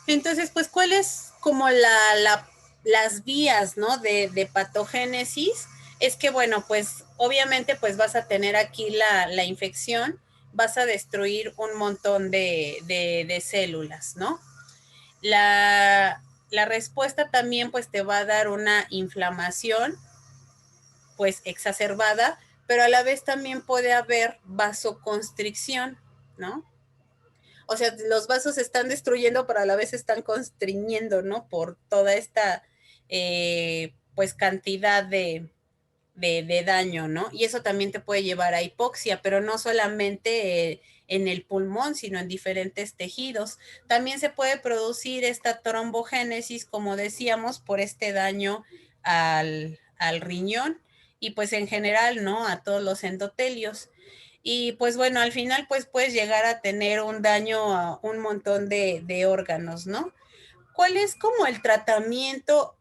Entonces, pues, ¿cuáles como las vías, ¿no? De patogénesis? Es que, bueno, pues, obviamente, pues vas a tener aquí la infección, vas a destruir un montón de células, ¿no? La respuesta también, pues, te va a dar una inflamación, pues exacerbada, pero a la vez también puede haber vasoconstricción, ¿no? O sea, los vasos se están destruyendo, pero a la vez se están constriñendo, ¿no? Por toda esta, pues, cantidad de daño, ¿no? Y eso también te puede llevar a hipoxia, pero no solamente en el pulmón, sino en diferentes tejidos. También se puede producir esta trombogénesis, como decíamos, por este daño al riñón y pues en general, ¿no? A todos los endotelios. Y pues bueno, al final pues puedes llegar a tener un daño a un montón de órganos, ¿no? ¿Cuál es como el tratamiento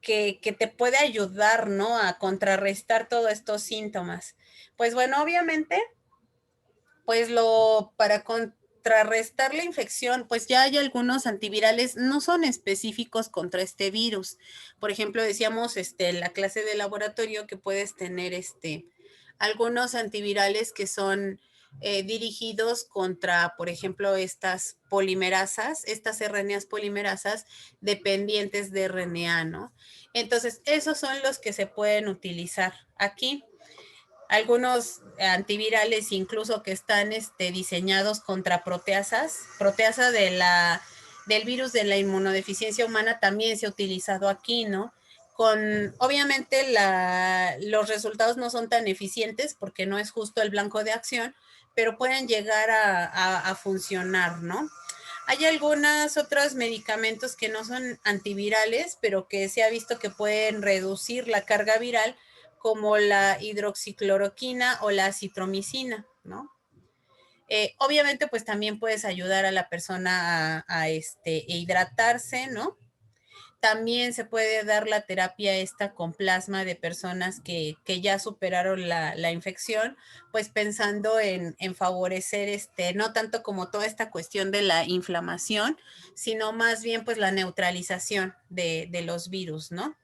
que te puede ayudar, ¿no? A contrarrestar todos estos síntomas? Pues bueno, obviamente, pues para contrarrestar la infección, pues ya hay algunos antivirales, no son específicos contra este virus. Por ejemplo, decíamos, la clase de laboratorio que puedes tener, algunos antivirales que son dirigidos contra, por ejemplo, estas polimerasas, estas RNAs polimerasas dependientes de RNA, ¿no? Entonces, esos son los que se pueden utilizar aquí. Algunos antivirales incluso que están diseñados contra proteasas, proteasa del virus de la inmunodeficiencia humana también se ha utilizado aquí, ¿no? Obviamente los resultados no son tan eficientes porque no es justo el blanco de acción, pero pueden llegar a funcionar, ¿no? Hay algunos otros medicamentos que no son antivirales, pero que se ha visto que pueden reducir la carga viral, como la hidroxicloroquina o la citromicina, ¿no? Obviamente, pues también puedes ayudar a la persona a hidratarse, ¿no? También se puede dar la terapia esta con plasma de personas que ya superaron la infección, pues pensando en favorecer no tanto como toda esta cuestión de la inflamación, sino más bien pues la neutralización de los virus, ¿no?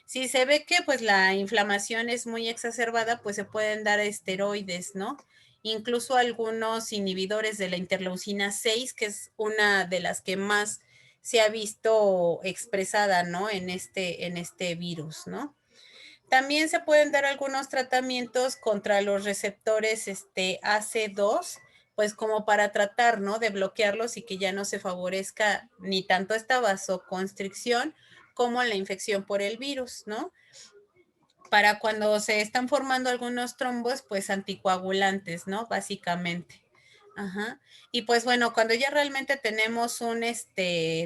Si se ve que pues la inflamación es muy exacerbada, pues se pueden dar esteroides, ¿no? Incluso algunos inhibidores de la interleucina 6, que es una de las que más se ha visto expresada, ¿no? En este virus, ¿no? También se pueden dar algunos tratamientos contra los receptores AC2, pues como para tratar, ¿no? De bloquearlos y que ya no se favorezca ni tanto esta vasoconstricción como la infección por el virus, ¿no? Para cuando se están formando algunos trombos, pues anticoagulantes, ¿no? Básicamente. Ajá. Y pues bueno, cuando ya realmente tenemos un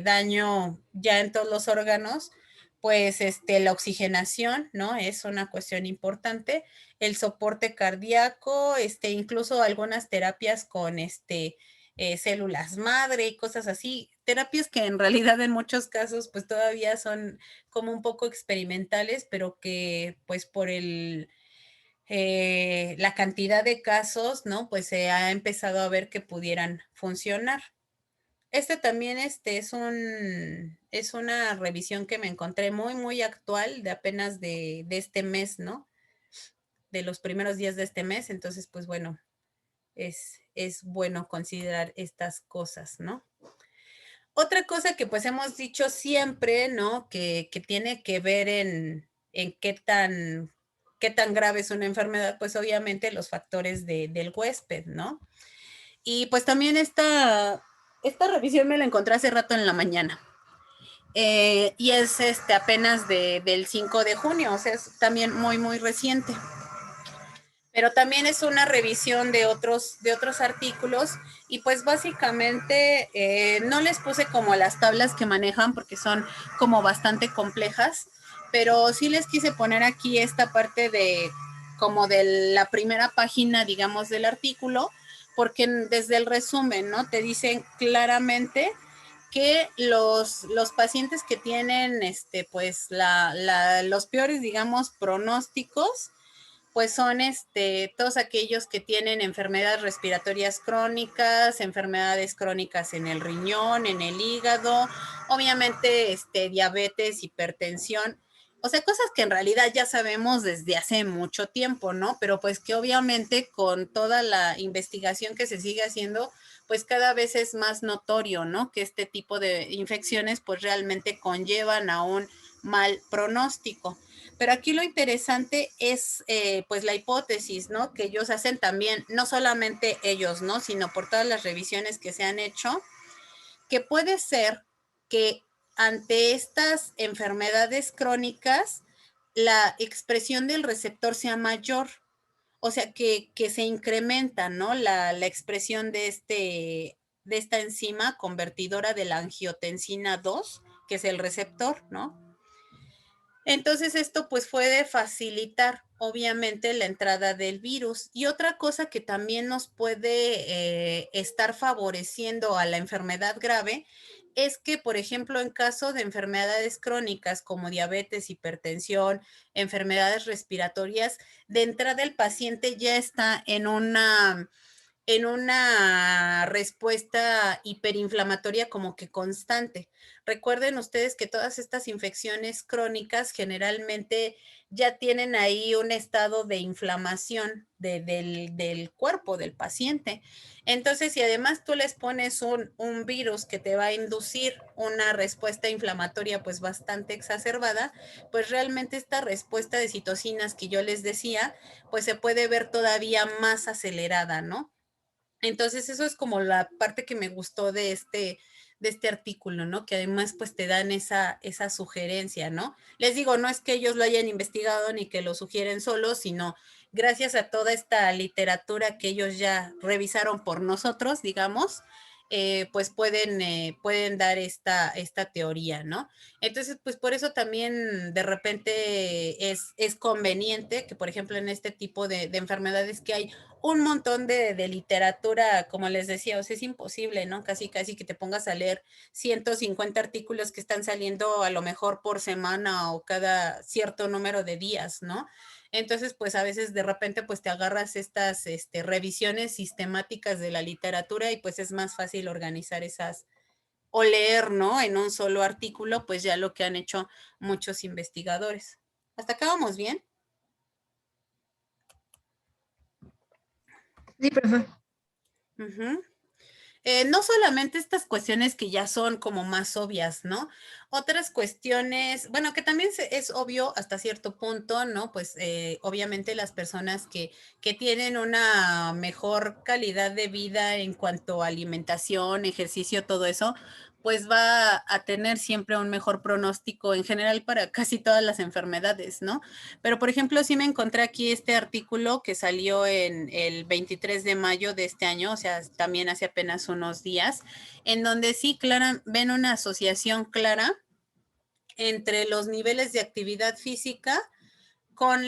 daño ya en todos los órganos, pues la oxigenación, ¿no? Es una cuestión importante, el soporte cardíaco, incluso algunas terapias con células madre y cosas así, terapias que en realidad en muchos casos pues todavía son como un poco experimentales, pero que pues por la cantidad de casos, ¿no? Pues se ha empezado a ver que pudieran funcionar. También es una revisión que me encontré muy, muy actual, de apenas de este mes, ¿no? De los primeros días de este mes. Entonces, pues bueno, es bueno considerar estas cosas, ¿no? Otra cosa que pues hemos dicho siempre, ¿no? Que tiene que ver en qué tan grave es una enfermedad, pues obviamente los factores del huésped, ¿no? Y pues también esta revisión me la encontré hace rato en la mañana. Y es apenas del 5 de junio, o sea, es también muy, muy reciente. Pero también es una revisión de otros artículos y pues básicamente no les puse como las tablas que manejan porque son como bastante complejas, pero sí les quise poner aquí esta parte de como de la primera página, digamos, del artículo, porque desde el resumen, ¿no? Te dicen claramente que los pacientes que tienen, pues, los peores, digamos, pronósticos, pues son todos aquellos que tienen enfermedades respiratorias crónicas, enfermedades crónicas en el riñón, en el hígado, obviamente diabetes, hipertensión, o sea, cosas que en realidad ya sabemos desde hace mucho tiempo, ¿no? Pero pues que obviamente con toda la investigación que se sigue haciendo, pues cada vez es más notorio, ¿no? Que este tipo de infecciones pues realmente conllevan a un mal pronóstico. Pero aquí lo interesante es pues la hipótesis, ¿no? Que ellos hacen también, no solamente ellos, ¿no? Sino por todas las revisiones que se han hecho, que puede ser que ante estas enfermedades crónicas la expresión del receptor sea mayor, o sea, que se incrementa, ¿no? La expresión de esta enzima convertidora de la angiotensina 2, que es el receptor, ¿no? Entonces esto pues puede facilitar obviamente la entrada del virus. Y otra cosa que también nos puede estar favoreciendo a la enfermedad grave es que, por ejemplo, en caso de enfermedades crónicas como diabetes, hipertensión, enfermedades respiratorias, de entrada el paciente ya está en una respuesta hiperinflamatoria como que constante. Recuerden ustedes que todas estas infecciones crónicas generalmente ya tienen ahí un estado de inflamación del cuerpo del paciente. Entonces, si además tú les pones un virus que te va a inducir una respuesta inflamatoria pues bastante exacerbada, pues realmente esta respuesta de citocinas que yo les decía, pues se puede ver todavía más acelerada, ¿no? Entonces, eso es como la parte que me gustó de este artículo, ¿no? Que además, pues te dan esa sugerencia, ¿no? Les digo, no es que ellos lo hayan investigado ni que lo sugieren solos, sino gracias a toda esta literatura que ellos ya revisaron por nosotros, digamos, pues pueden dar esta teoría, ¿no? Entonces, pues por eso también de repente es conveniente que, por ejemplo, en este tipo de enfermedades que hay un montón de literatura, como les decía, o sea, es imposible, ¿no? Casi, casi que te pongas a leer 150 artículos que están saliendo a lo mejor por semana o cada cierto número de días, ¿no? Entonces, pues a veces de repente pues te agarras estas revisiones sistemáticas de la literatura y pues es más fácil organizar esas o leer, ¿no? En un solo artículo, pues ya lo que han hecho muchos investigadores. ¿Hasta acá vamos bien? Sí, profe. Uh-huh. No solamente estas cuestiones que ya son como más obvias, ¿no? Otras cuestiones, bueno, que también es obvio hasta cierto punto, ¿no? Pues obviamente las personas que tienen una mejor calidad de vida en cuanto a alimentación, ejercicio, todo eso, pues va a tener siempre un mejor pronóstico en general para casi todas las enfermedades, ¿no? Pero, por ejemplo, sí me encontré aquí este artículo que salió en el 23 de mayo de este año, o sea, también hace apenas unos días, en donde sí, ven una asociación clara entre los niveles de actividad física con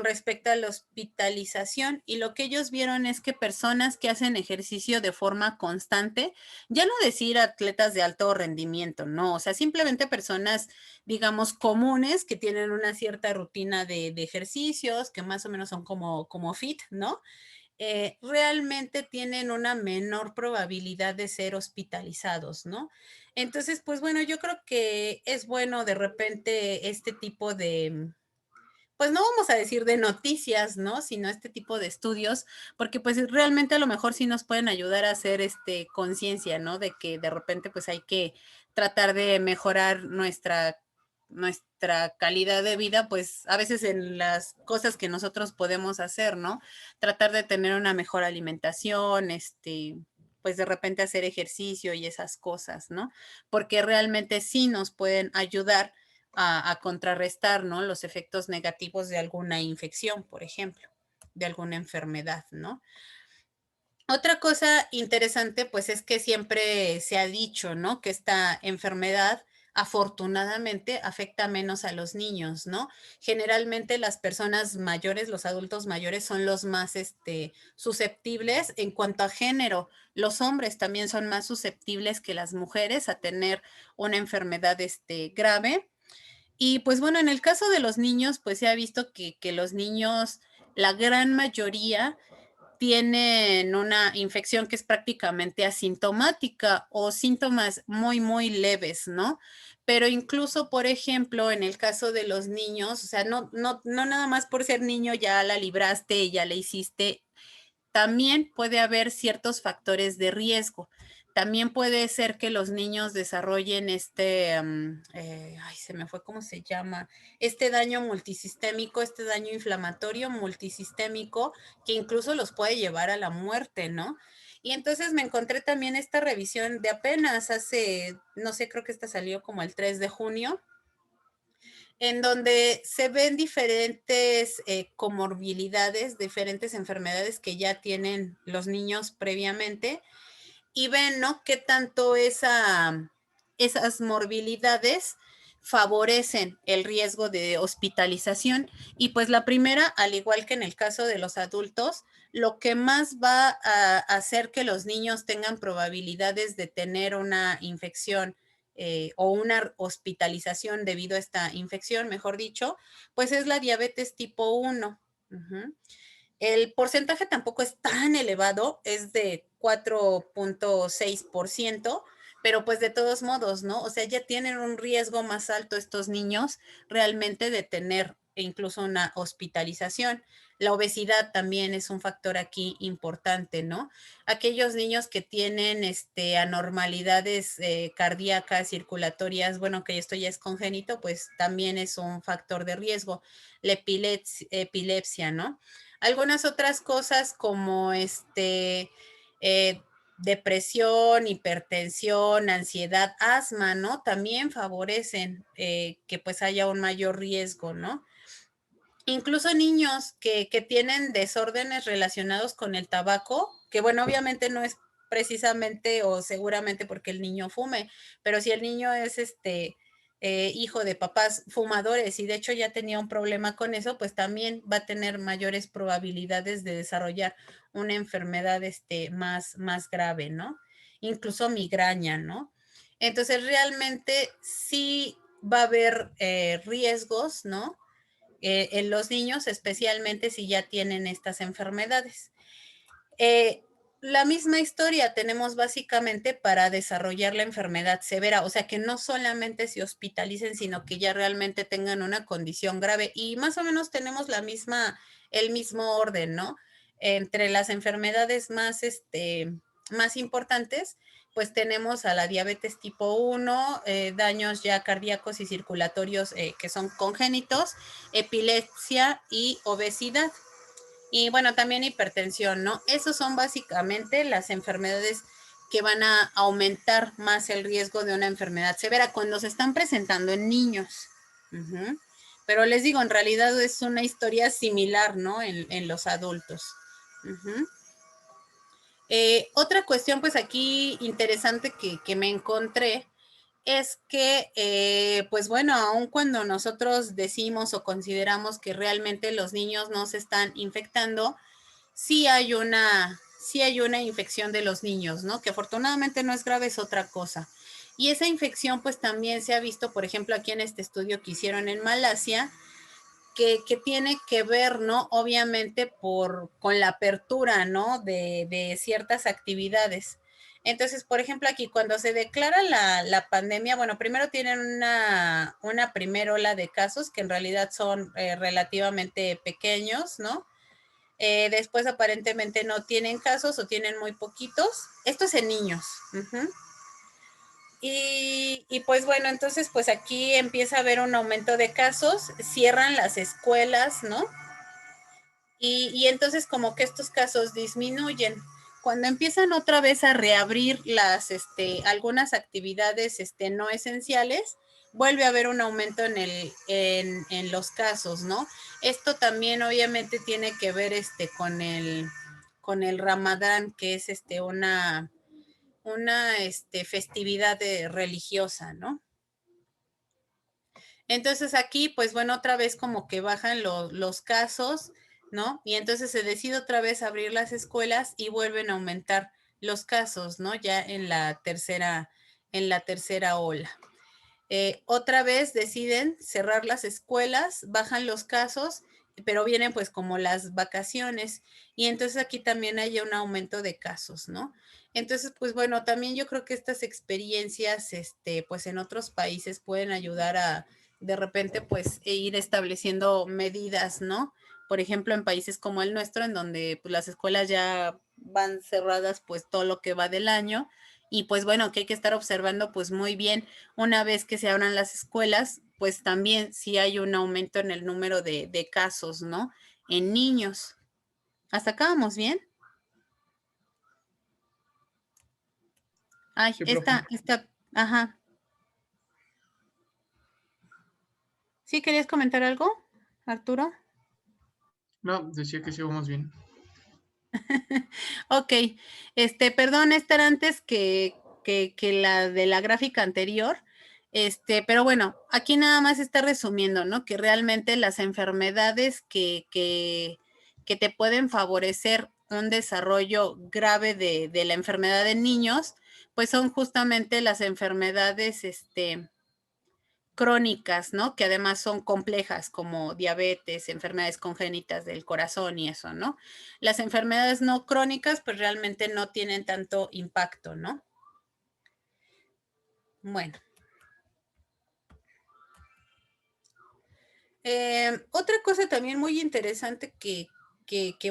respecto a la hospitalización, y lo que ellos vieron es que personas que hacen ejercicio de forma constante, ya no decir atletas de alto rendimiento, no, o sea, simplemente personas, digamos, comunes que tienen una cierta rutina de ejercicios, que más o menos son como fit, ¿no? Realmente tienen una menor probabilidad de ser hospitalizados, ¿no? Entonces, pues bueno, yo creo que es bueno de repente este tipo de, pues no vamos a decir de noticias, ¿no? Sino este tipo de estudios, porque pues realmente a lo mejor sí nos pueden ayudar a hacer conciencia, ¿no? De que de repente pues hay que tratar de mejorar nuestra calidad de vida, pues a veces en las cosas que nosotros podemos hacer, ¿no? Tratar de tener una mejor alimentación, pues de repente hacer ejercicio y esas cosas, ¿no? Porque realmente sí nos pueden ayudar a contrarrestar, ¿no? Los efectos negativos de alguna infección, por ejemplo, de alguna enfermedad, ¿no? Otra cosa interesante, pues es que siempre se ha dicho, ¿no? Que esta enfermedad afortunadamente afecta menos a los niños, ¿no? Generalmente las personas mayores, los adultos mayores son los más susceptibles en cuanto a género. Los hombres también son más susceptibles que las mujeres a tener una enfermedad grave. Y pues bueno, en el caso de los niños, pues se ha visto que los niños, la gran mayoría, tienen una infección que es prácticamente asintomática o síntomas muy, muy leves, ¿no? Pero incluso, por ejemplo, en el caso de los niños, o sea, no nada más por ser niño ya la libraste, ya la hiciste, también puede haber ciertos factores de riesgo. También puede ser que los niños desarrollen ay, se me fue cómo se llama, este daño multisistémico, este daño inflamatorio multisistémico, que incluso los puede llevar a la muerte, ¿no? Y entonces me encontré también esta revisión de apenas hace, no sé, creo que esta salió como el 3 de junio, en donde se ven diferentes comorbilidades, diferentes enfermedades que ya tienen los niños previamente, y ven, ¿no? Qué tanto esas morbilidades favorecen el riesgo de hospitalización. Y pues la primera, al igual que en el caso de los adultos, lo que más va a hacer que los niños tengan probabilidades de tener una infección o una hospitalización debido a esta infección, mejor dicho, pues es la diabetes tipo 1. Uh-huh. El porcentaje tampoco es tan elevado, es de 4.6%, pero pues de todos modos, ¿no? O sea, ya tienen un riesgo más alto estos niños realmente de tener incluso una hospitalización. La obesidad también es un factor aquí importante, ¿no? Aquellos niños que tienen anormalidades cardíacas, circulatorias, bueno, que esto ya es congénito, pues también es un factor de riesgo. La epilepsia, ¿no? Algunas otras cosas como depresión, hipertensión, ansiedad, asma, ¿no? También favorecen que pues haya un mayor riesgo, ¿no? Incluso niños que tienen desórdenes relacionados con el tabaco, que bueno, obviamente no es precisamente o seguramente porque el niño fume, pero si el niño es hijo de papás fumadores y de hecho ya tenía un problema con eso, pues también va a tener mayores probabilidades de desarrollar una enfermedad más grave, ¿no? Incluso migraña, ¿no? Entonces realmente sí va a haber riesgos, ¿no? En los niños, especialmente si ya tienen estas enfermedades. La misma historia tenemos básicamente para desarrollar la enfermedad severa, o sea, que no solamente se hospitalicen, sino que ya realmente tengan una condición grave y más o menos tenemos el mismo orden, ¿no? Entre las enfermedades más importantes, pues tenemos a la diabetes tipo 1, daños ya cardíacos y circulatorios que son congénitos, epilepsia y obesidad. Y bueno, también hipertensión, ¿no? Esos son básicamente las enfermedades que van a aumentar más el riesgo de una enfermedad severa cuando se están presentando en niños. Uh-huh. Pero les digo, en realidad es una historia similar, ¿no? En los adultos. Uh-huh. Otra cuestión, pues aquí interesante que me encontré es que, pues bueno, aun cuando nosotros decimos o consideramos que realmente los niños no se están infectando, sí hay una infección de los niños, ¿no? Que afortunadamente no es grave, es otra cosa. Y esa infección pues también se ha visto, por ejemplo, aquí en este estudio que hicieron en Malasia, que tiene que ver, ¿no? Obviamente con la apertura, ¿no? De ciertas actividades. Entonces, por ejemplo, aquí cuando se declara la pandemia, bueno, primero tienen una primera ola de casos que en realidad son relativamente pequeños, ¿no? Después aparentemente no tienen casos o tienen muy poquitos. Esto es en niños. Uh-huh. Y pues bueno, entonces pues aquí empieza a haber un aumento de casos, cierran las escuelas, ¿no? Y entonces como que estos casos disminuyen. Cuando empiezan otra vez a reabrir algunas actividades no esenciales, vuelve a haber un aumento en los casos, ¿no? Esto también obviamente tiene que ver con el Ramadán, que es una festividad religiosa, ¿no? Entonces aquí, pues bueno, otra vez como que bajan los casos, ¿no? Y entonces se decide otra vez abrir las escuelas y vuelven a aumentar los casos, ¿no? Ya en la tercera ola. Otra vez deciden cerrar las escuelas, bajan los casos, pero vienen pues como las vacaciones y entonces aquí también hay un aumento de casos, ¿no? Entonces, pues bueno, también yo creo que estas experiencias, pues en otros países pueden ayudar a de repente pues ir estableciendo medidas, ¿no? Por ejemplo, en países como el nuestro, en donde pues, las escuelas ya van cerradas pues todo lo que va del año y pues bueno, que hay que estar observando pues muy bien una vez que se abran las escuelas, pues también sí hay un aumento en el número de casos, ¿no? En niños. ¿Hasta acá vamos bien? Ay, Sí, profe. ajá. ¿Sí querías comentar algo, Arturo? No, decía que sí vamos bien. Ok, perdón, esta era antes que la de la gráfica anterior, pero bueno, aquí nada más está resumiendo, ¿no? Que realmente las enfermedades que te pueden favorecer un desarrollo grave de la enfermedad en niños, pues son justamente las enfermedades, crónicas, ¿no? Que además son complejas como diabetes, enfermedades congénitas del corazón y eso, ¿no? Las enfermedades no crónicas pues realmente no tienen tanto impacto, ¿no? Bueno. Otra cosa también muy interesante que,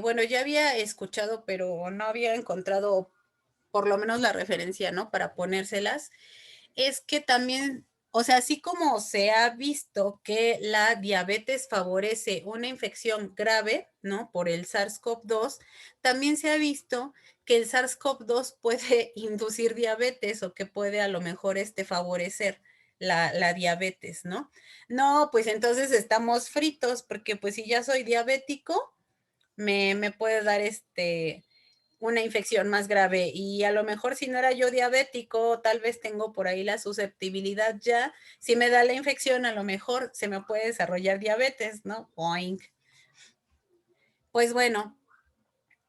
bueno, ya había escuchado, pero no había encontrado por lo menos la referencia, ¿no? Para ponérselas, es que también, o sea, así como se ha visto que la diabetes favorece una infección grave, ¿no? Por el SARS-CoV-2, también se ha visto que el SARS-CoV-2 puede inducir diabetes o que puede a lo mejor favorecer la diabetes, ¿no? No, pues entonces estamos fritos, porque pues si ya soy diabético, me puede dar una infección más grave y a lo mejor si no era yo diabético, tal vez tengo por ahí la susceptibilidad ya, si me da la infección a lo mejor se me puede desarrollar diabetes, ¿no? Oink. Pues bueno,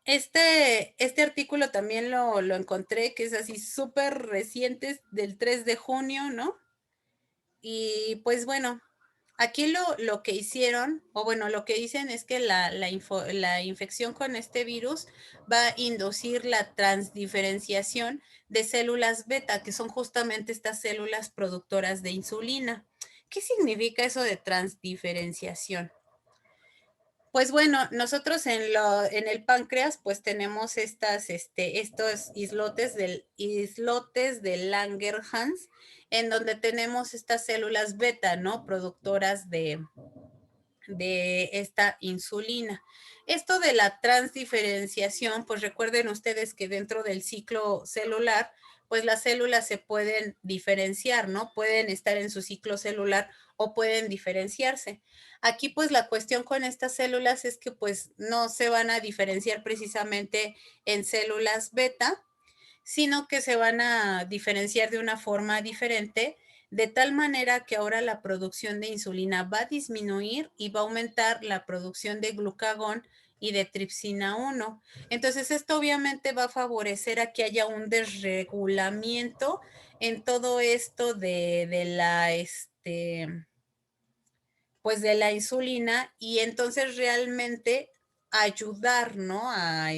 este artículo también lo encontré, que es así súper reciente, del 3 de junio, ¿no? Y pues bueno, aquí lo que hicieron, o bueno, lo que dicen es que la infección con este virus va a inducir la transdiferenciación de células beta, que son justamente estas células productoras de insulina. ¿Qué significa eso de transdiferenciación? Pues bueno, nosotros en el páncreas pues tenemos estos islotes de Langerhans, en donde tenemos estas células beta, ¿no? Productoras de esta insulina. Esto de la transdiferenciación, pues recuerden ustedes que dentro del ciclo celular, pues las células se pueden diferenciar, ¿no? Pueden estar en su ciclo celular o pueden diferenciarse. Aquí pues la cuestión con estas células es que pues no se van a diferenciar precisamente en células beta, sino que se van a diferenciar de una forma diferente, de tal manera que ahora la producción de insulina va a disminuir y va a aumentar la producción de glucagón y de tripsina 1. Entonces, esto obviamente va a favorecer a que haya un desregulamiento en todo esto pues de la insulina, y entonces realmente ayudar, ¿no? A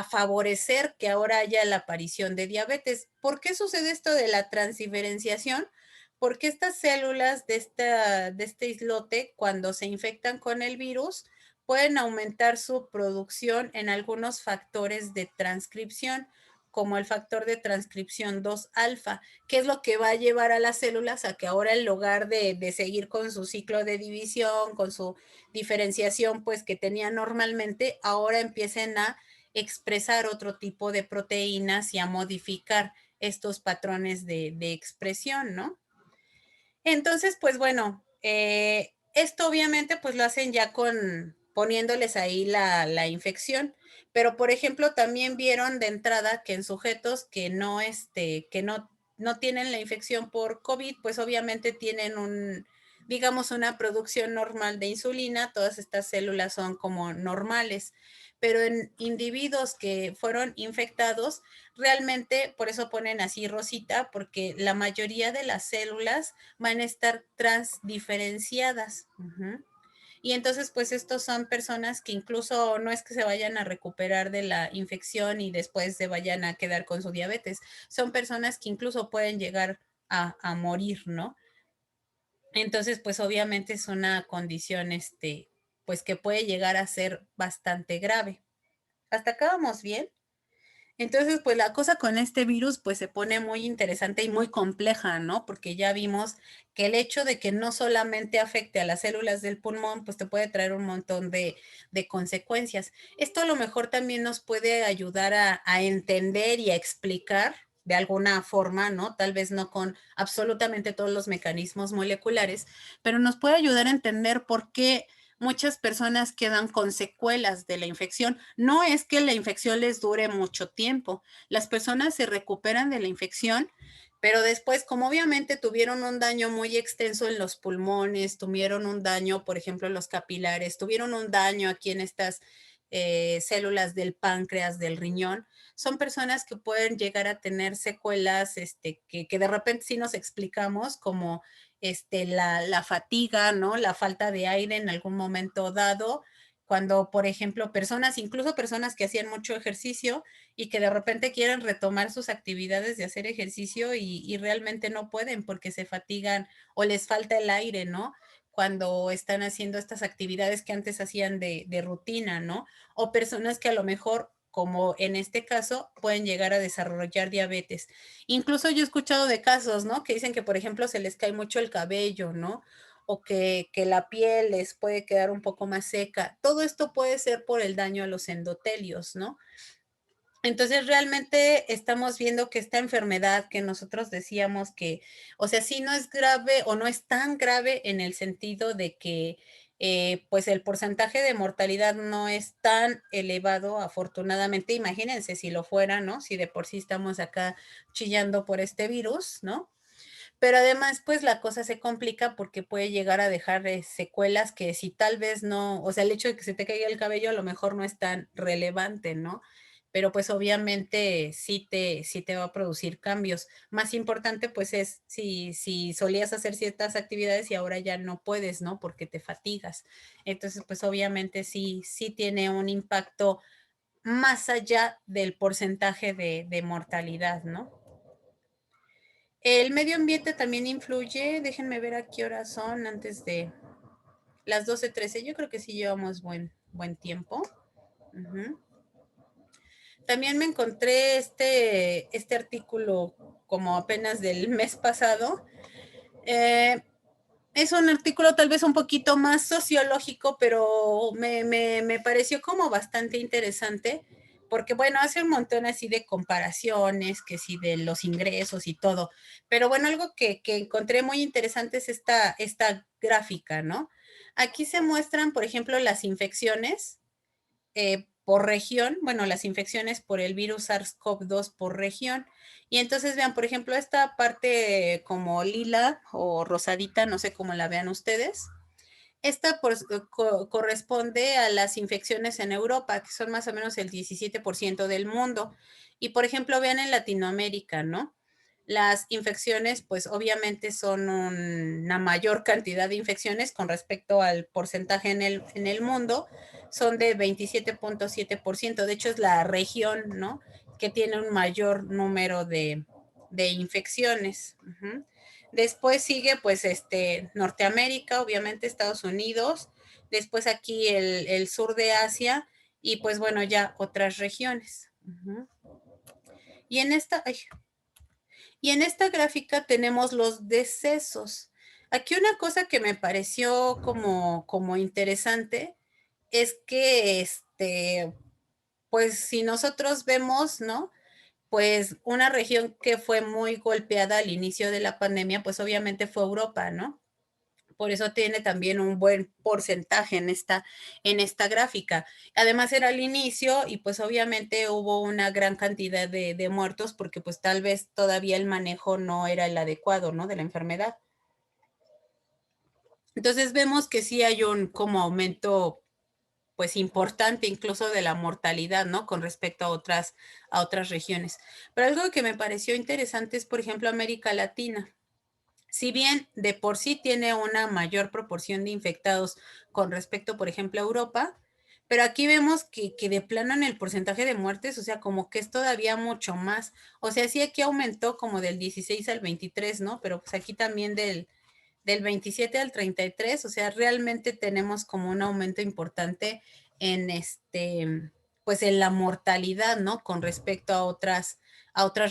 favorecer que ahora haya la aparición de diabetes. ¿Por qué sucede esto de la transdiferenciación? Porque estas células de este islote, cuando se infectan con el virus, pueden aumentar su producción en algunos factores de transcripción, como el factor de transcripción 2 alfa, que es lo que va a llevar a las células a que ahora en lugar de seguir con su ciclo de división, con su diferenciación, pues que tenían normalmente, ahora empiecen a expresar otro tipo de proteínas y a modificar estos patrones de expresión, ¿no? Entonces, pues bueno, esto obviamente pues lo hacen ya poniéndoles ahí la infección, pero por ejemplo también vieron de entrada que en sujetos que no tienen la infección por COVID, pues obviamente tienen digamos, una producción normal de insulina, todas estas células son como normales, pero en individuos que fueron infectados, realmente por eso ponen así rosita, porque la mayoría de las células van a estar transdiferenciadas. Y entonces, pues estos son personas que incluso no es que se vayan a recuperar de la infección y después se vayan a quedar con su diabetes. Son personas que incluso pueden llegar a morir, ¿no? Entonces, pues obviamente es una condición, pues que puede llegar a ser bastante grave. ¿Hasta acá vamos bien? Entonces, pues la cosa con este virus pues se pone muy interesante y muy compleja, ¿no? Porque ya vimos que el hecho de que no solamente afecte a las células del pulmón, pues te puede traer un montón de consecuencias. Esto a lo mejor también nos puede ayudar a entender y a explicar de alguna forma, ¿no? Tal vez no con absolutamente todos los mecanismos moleculares, pero nos puede ayudar a entender por qué muchas personas quedan con secuelas de la infección. No es que la infección les dure mucho tiempo. Las personas se recuperan de la infección, pero después, como obviamente tuvieron un daño muy extenso en los pulmones, tuvieron un daño, por ejemplo, en los capilares, tuvieron un daño aquí en estas células del páncreas, del riñón, son personas que pueden llegar a tener secuelas que de repente sí nos explicamos, como la fatiga, ¿no? La falta de aire en algún momento dado, cuando, por ejemplo, incluso personas que hacían mucho ejercicio y que de repente quieren retomar sus actividades de hacer ejercicio y realmente no pueden porque se fatigan o les falta el aire, ¿no? Cuando están haciendo estas actividades que antes hacían de rutina, ¿no? O personas que a lo mejor, como en este caso, pueden llegar a desarrollar diabetes. Incluso yo he escuchado de casos, ¿no? Que dicen que, por ejemplo, se les cae mucho el cabello, ¿no? O que la piel les puede quedar un poco más seca. Todo esto puede ser por el daño a los endotelios, ¿no? Entonces, realmente estamos viendo que esta enfermedad que nosotros decíamos que, o sea, sí no es grave o no es tan grave en el sentido de que pues el porcentaje de mortalidad no es tan elevado, afortunadamente. Imagínense si lo fuera, ¿no? Si de por sí estamos acá chillando por este virus, ¿no? Pero además, pues la cosa se complica porque puede llegar a dejar secuelas que si tal vez no, o sea, el hecho de que se te caiga el cabello a lo mejor no es tan relevante, ¿no? Pero pues obviamente sí te va a producir cambios. Más importante pues es si solías hacer ciertas actividades y ahora ya no puedes, ¿no? Porque te fatigas. Entonces pues obviamente sí tiene un impacto más allá del porcentaje de mortalidad, ¿no? El medio ambiente también influye. Déjenme ver a qué horas son antes de las 12:13. Yo creo que sí llevamos buen tiempo. Uh-huh. También me encontré este artículo como apenas del mes pasado. Es un artículo tal vez un poquito más sociológico, pero me pareció como bastante interesante, porque bueno, hace un montón así de comparaciones, que sí de los ingresos y todo, pero bueno, algo que encontré muy interesante es esta gráfica, ¿no? Aquí se muestran, por ejemplo, las infecciones por región, bueno, las infecciones por el virus SARS-CoV-2 por región. Y entonces vean, por ejemplo, esta parte como lila o rosadita, no sé cómo la vean ustedes. Esta corresponde a las infecciones en Europa, que son más o menos el 17% del mundo. Y por ejemplo, vean en Latinoamérica, ¿no? Las infecciones, pues obviamente son una mayor cantidad de infecciones con respecto al porcentaje en el mundo, son de 27.7%. De hecho, es la región, ¿no? Que tiene un mayor número de infecciones. Uh-huh. Después sigue pues Norteamérica, obviamente Estados Unidos, después aquí el sur de Asia y pues bueno, ya otras regiones. Uh-huh. Y en esta, ay, y en esta gráfica tenemos los decesos. Aquí una cosa que me pareció como interesante es que pues si nosotros vemos, ¿no? Pues una región que fue muy golpeada al inicio de la pandemia, pues obviamente fue Europa, ¿no? Por eso tiene también un buen porcentaje en esta gráfica. Además era al inicio y pues obviamente hubo una gran cantidad de muertos porque pues tal vez todavía el manejo no era el adecuado, ¿no? De la enfermedad. Entonces vemos que sí hay un como aumento pues importante incluso de la mortalidad, ¿no? Con respecto a otras regiones. Pero algo que me pareció interesante es, por ejemplo, América Latina. Si bien de por sí tiene una mayor proporción de infectados con respecto, por ejemplo, a Europa, pero aquí vemos que de plano en el porcentaje de muertes, o sea, como que es todavía mucho más. O sea, sí aquí aumentó como del 16 al 23, ¿no? Pero pues aquí también del 27 al 33, o sea, realmente tenemos como un aumento importante en pues en la mortalidad, ¿no? Con respecto a otras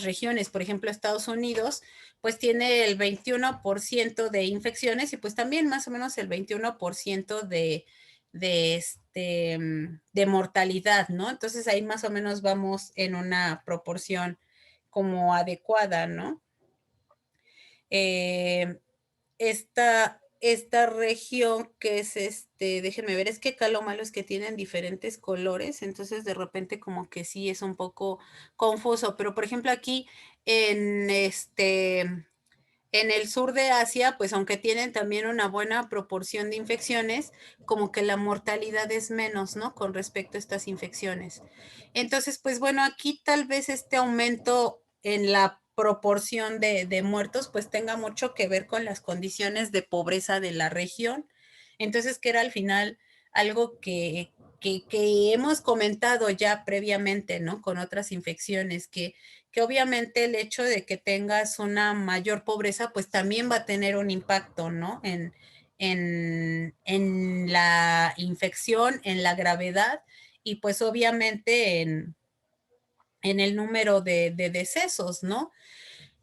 regiones. Por ejemplo, Estados Unidos, pues tiene el 21% de infecciones y pues también más o menos el 21% de mortalidad, ¿no? Entonces ahí más o menos vamos en una proporción como adecuada, ¿no? Eh, esta región que es déjenme ver, es que acá lo malo es que tienen diferentes colores, entonces de repente como que sí es un poco confuso, pero por ejemplo aquí en en el sur de Asia, pues aunque tienen también una buena proporción de infecciones, como que la mortalidad es menos, ¿no? Con respecto a estas infecciones. Entonces, pues bueno, aquí tal vez este aumento en la proporción de muertos, pues tenga mucho que ver con las condiciones de pobreza de la región. Entonces, que era al final algo que hemos comentado ya previamente, ¿no? Con otras infecciones, que obviamente el hecho de que tengas una mayor pobreza, pues también va a tener un impacto, ¿no? En la infección, en la gravedad y pues obviamente en el número de decesos, ¿no?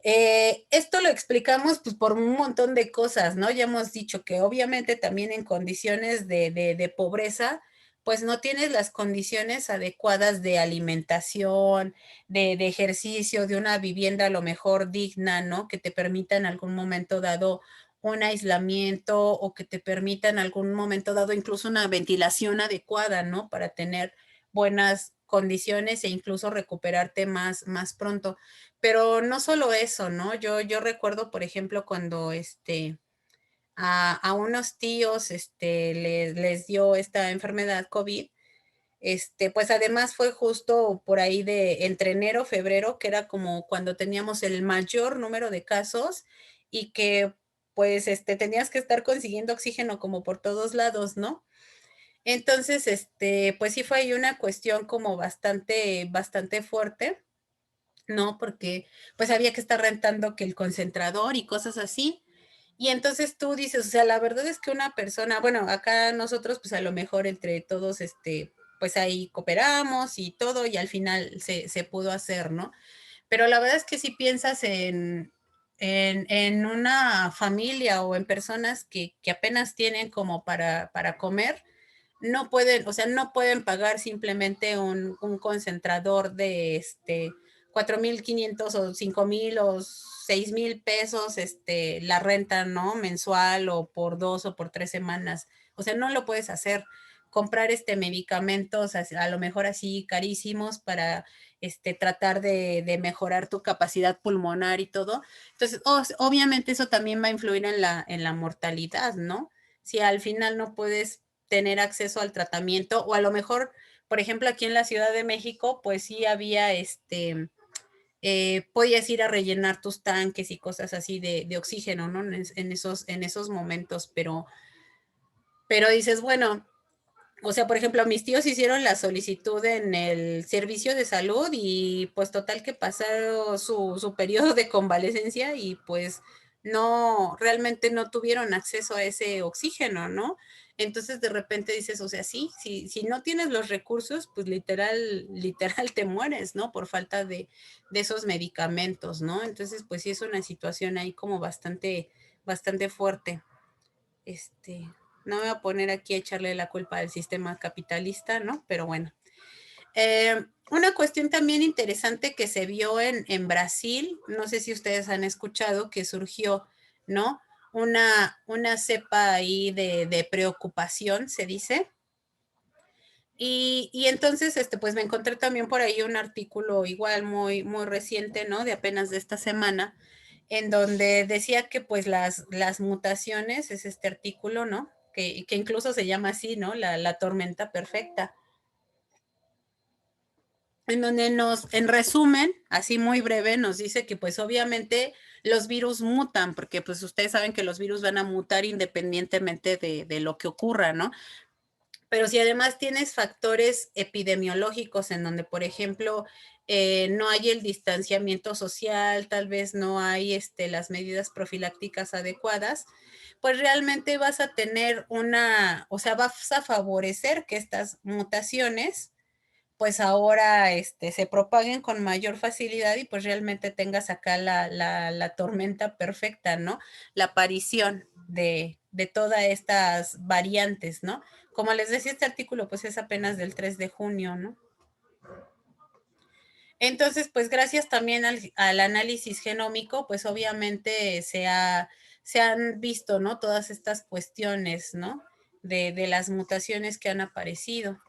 Esto lo explicamos pues, por un montón de cosas, ¿no? Ya hemos dicho que obviamente también en condiciones de pobreza, pues no tienes las condiciones adecuadas de alimentación, de ejercicio, de una vivienda a lo mejor digna, ¿no? Que te permita en algún momento dado un aislamiento o que te permita en algún momento dado incluso una ventilación adecuada, ¿no? Para tener buenas condiciones e incluso recuperarte más pronto. Pero no solo eso, ¿no? Yo recuerdo, por ejemplo, cuando a unos tíos les dio esta enfermedad COVID, pues además fue justo por ahí de entre enero, febrero, que era como cuando teníamos el mayor número de casos y que pues tenías que estar consiguiendo oxígeno como por todos lados, ¿no? Entonces, pues sí fue ahí una cuestión como bastante fuerte, ¿no? Porque pues había que estar rentando que el concentrador y cosas así. Y entonces tú dices, o sea, la verdad es que una persona, bueno, acá nosotros pues a lo mejor entre todos, pues ahí cooperamos y todo y al final se pudo hacer, ¿no? Pero la verdad es que si piensas en una familia o en personas que apenas tienen como para comer, no pueden, o sea, no pueden pagar simplemente un concentrador de 4,500 o 5,000 o 6,000 pesos, la renta, ¿no? Mensual o por 2 o por 3 semanas. O sea, no lo puedes hacer. Comprar medicamentos a lo mejor así carísimos para tratar de mejorar tu capacidad pulmonar y todo. Entonces, obviamente eso también va a influir en la mortalidad, ¿no? Si al final no puedes tener acceso al tratamiento o a lo mejor, por ejemplo, aquí en la Ciudad de México, pues sí había podías ir a rellenar tus tanques y cosas así de oxígeno, ¿no? En esos momentos, pero dices, bueno, o sea, por ejemplo, mis tíos hicieron la solicitud en el servicio de salud y pues total que pasaron su periodo de convalecencia y pues no, realmente no tuvieron acceso a ese oxígeno, ¿no? Entonces de repente dices, o sea, sí, si no tienes los recursos, pues literal te mueres, ¿no? Por falta de esos medicamentos, ¿no? Entonces, pues sí es una situación ahí como bastante fuerte. Este, no me voy a poner aquí a echarle la culpa al sistema capitalista, ¿no? Pero bueno. Una cuestión también interesante que se vio en Brasil, no sé si ustedes han escuchado, que surgió, ¿no? Una cepa ahí de preocupación, se dice. Y entonces, pues me encontré también por ahí un artículo igual muy reciente, ¿no? De apenas de esta semana, en donde decía que pues las mutaciones, es este artículo, ¿no? Que incluso se llama así, ¿no? La tormenta perfecta, en donde en resumen, así muy breve, nos dice que pues obviamente los virus mutan, porque pues ustedes saben que los virus van a mutar independientemente de lo que ocurra, ¿no? Pero si además tienes factores epidemiológicos en donde, por ejemplo, no hay el distanciamiento social, tal vez no hay las medidas profilácticas adecuadas, pues realmente vas a tener o sea, vas a favorecer que estas mutaciones pues ahora se propaguen con mayor facilidad y pues realmente tengas acá la tormenta perfecta, ¿no? La aparición de todas estas variantes, ¿no? Como les decía, este artículo pues es apenas del 3 de junio, ¿no? Entonces, pues gracias también al análisis genómico, pues obviamente se han visto, ¿no? Todas estas cuestiones, ¿no? De las mutaciones que han aparecido.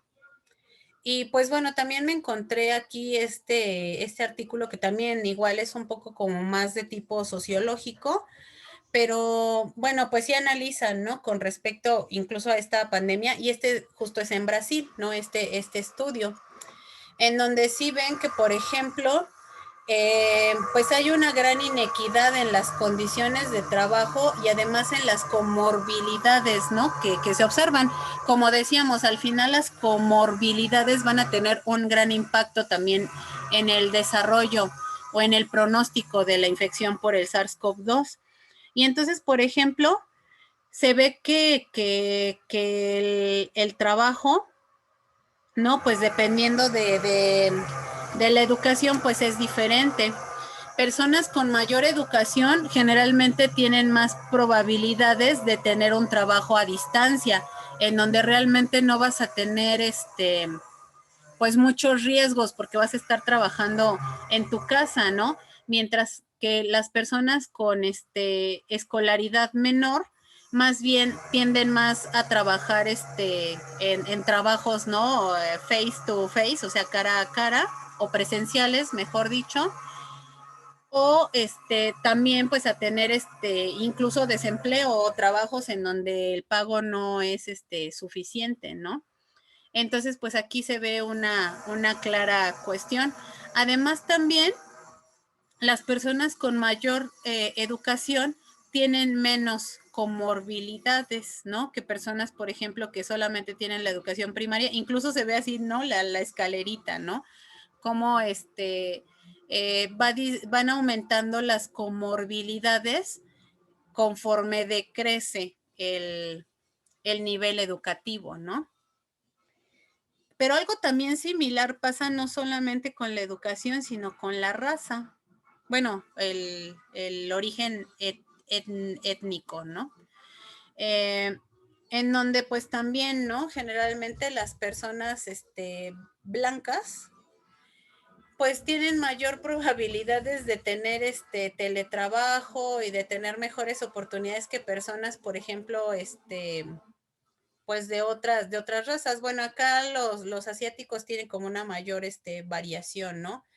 Y pues bueno, también me encontré aquí este artículo que también igual es un poco como más de tipo sociológico, pero bueno, pues sí analizan, ¿no? Con respecto incluso a esta pandemia, y justo es en Brasil, ¿no? Este estudio, en donde sí ven que, por ejemplo, pues hay una gran inequidad en las condiciones de trabajo y además en las comorbilidades, ¿no? Que se observan. Como decíamos, al final las comorbilidades van a tener un gran impacto también en el desarrollo o en el pronóstico de la infección por el SARS-CoV-2. Y entonces, por ejemplo, se ve que el trabajo, ¿no? Pues dependiendo de la educación, pues es diferente. Personas con mayor educación generalmente tienen más probabilidades de tener un trabajo a distancia, en donde realmente no vas a tener pues muchos riesgos porque vas a estar trabajando en tu casa, ¿no? Mientras que las personas con escolaridad menor más bien tienden más a trabajar en trabajos, ¿no? Face to face, o sea, cara a cara, o presenciales, mejor dicho, o también pues a tener incluso desempleo o trabajos en donde el pago no es suficiente, ¿no? Entonces, pues aquí se ve una clara cuestión. Además, también las personas con mayor educación tienen menos comorbilidades, ¿no? Que personas, por ejemplo, que solamente tienen la educación primaria, incluso se ve así, ¿no? La escalerita, ¿no? Como van aumentando las comorbilidades conforme decrece el nivel educativo, ¿no? Pero algo también similar pasa no solamente con la educación, sino con la raza. Bueno, el origen étnico, ¿no? En donde pues también, ¿no? Generalmente las personas blancas pues tienen mayor probabilidades de tener teletrabajo y de tener mejores oportunidades que personas, por ejemplo, pues de otras razas. Bueno, acá los asiáticos tienen como una mayor variación, ¿no?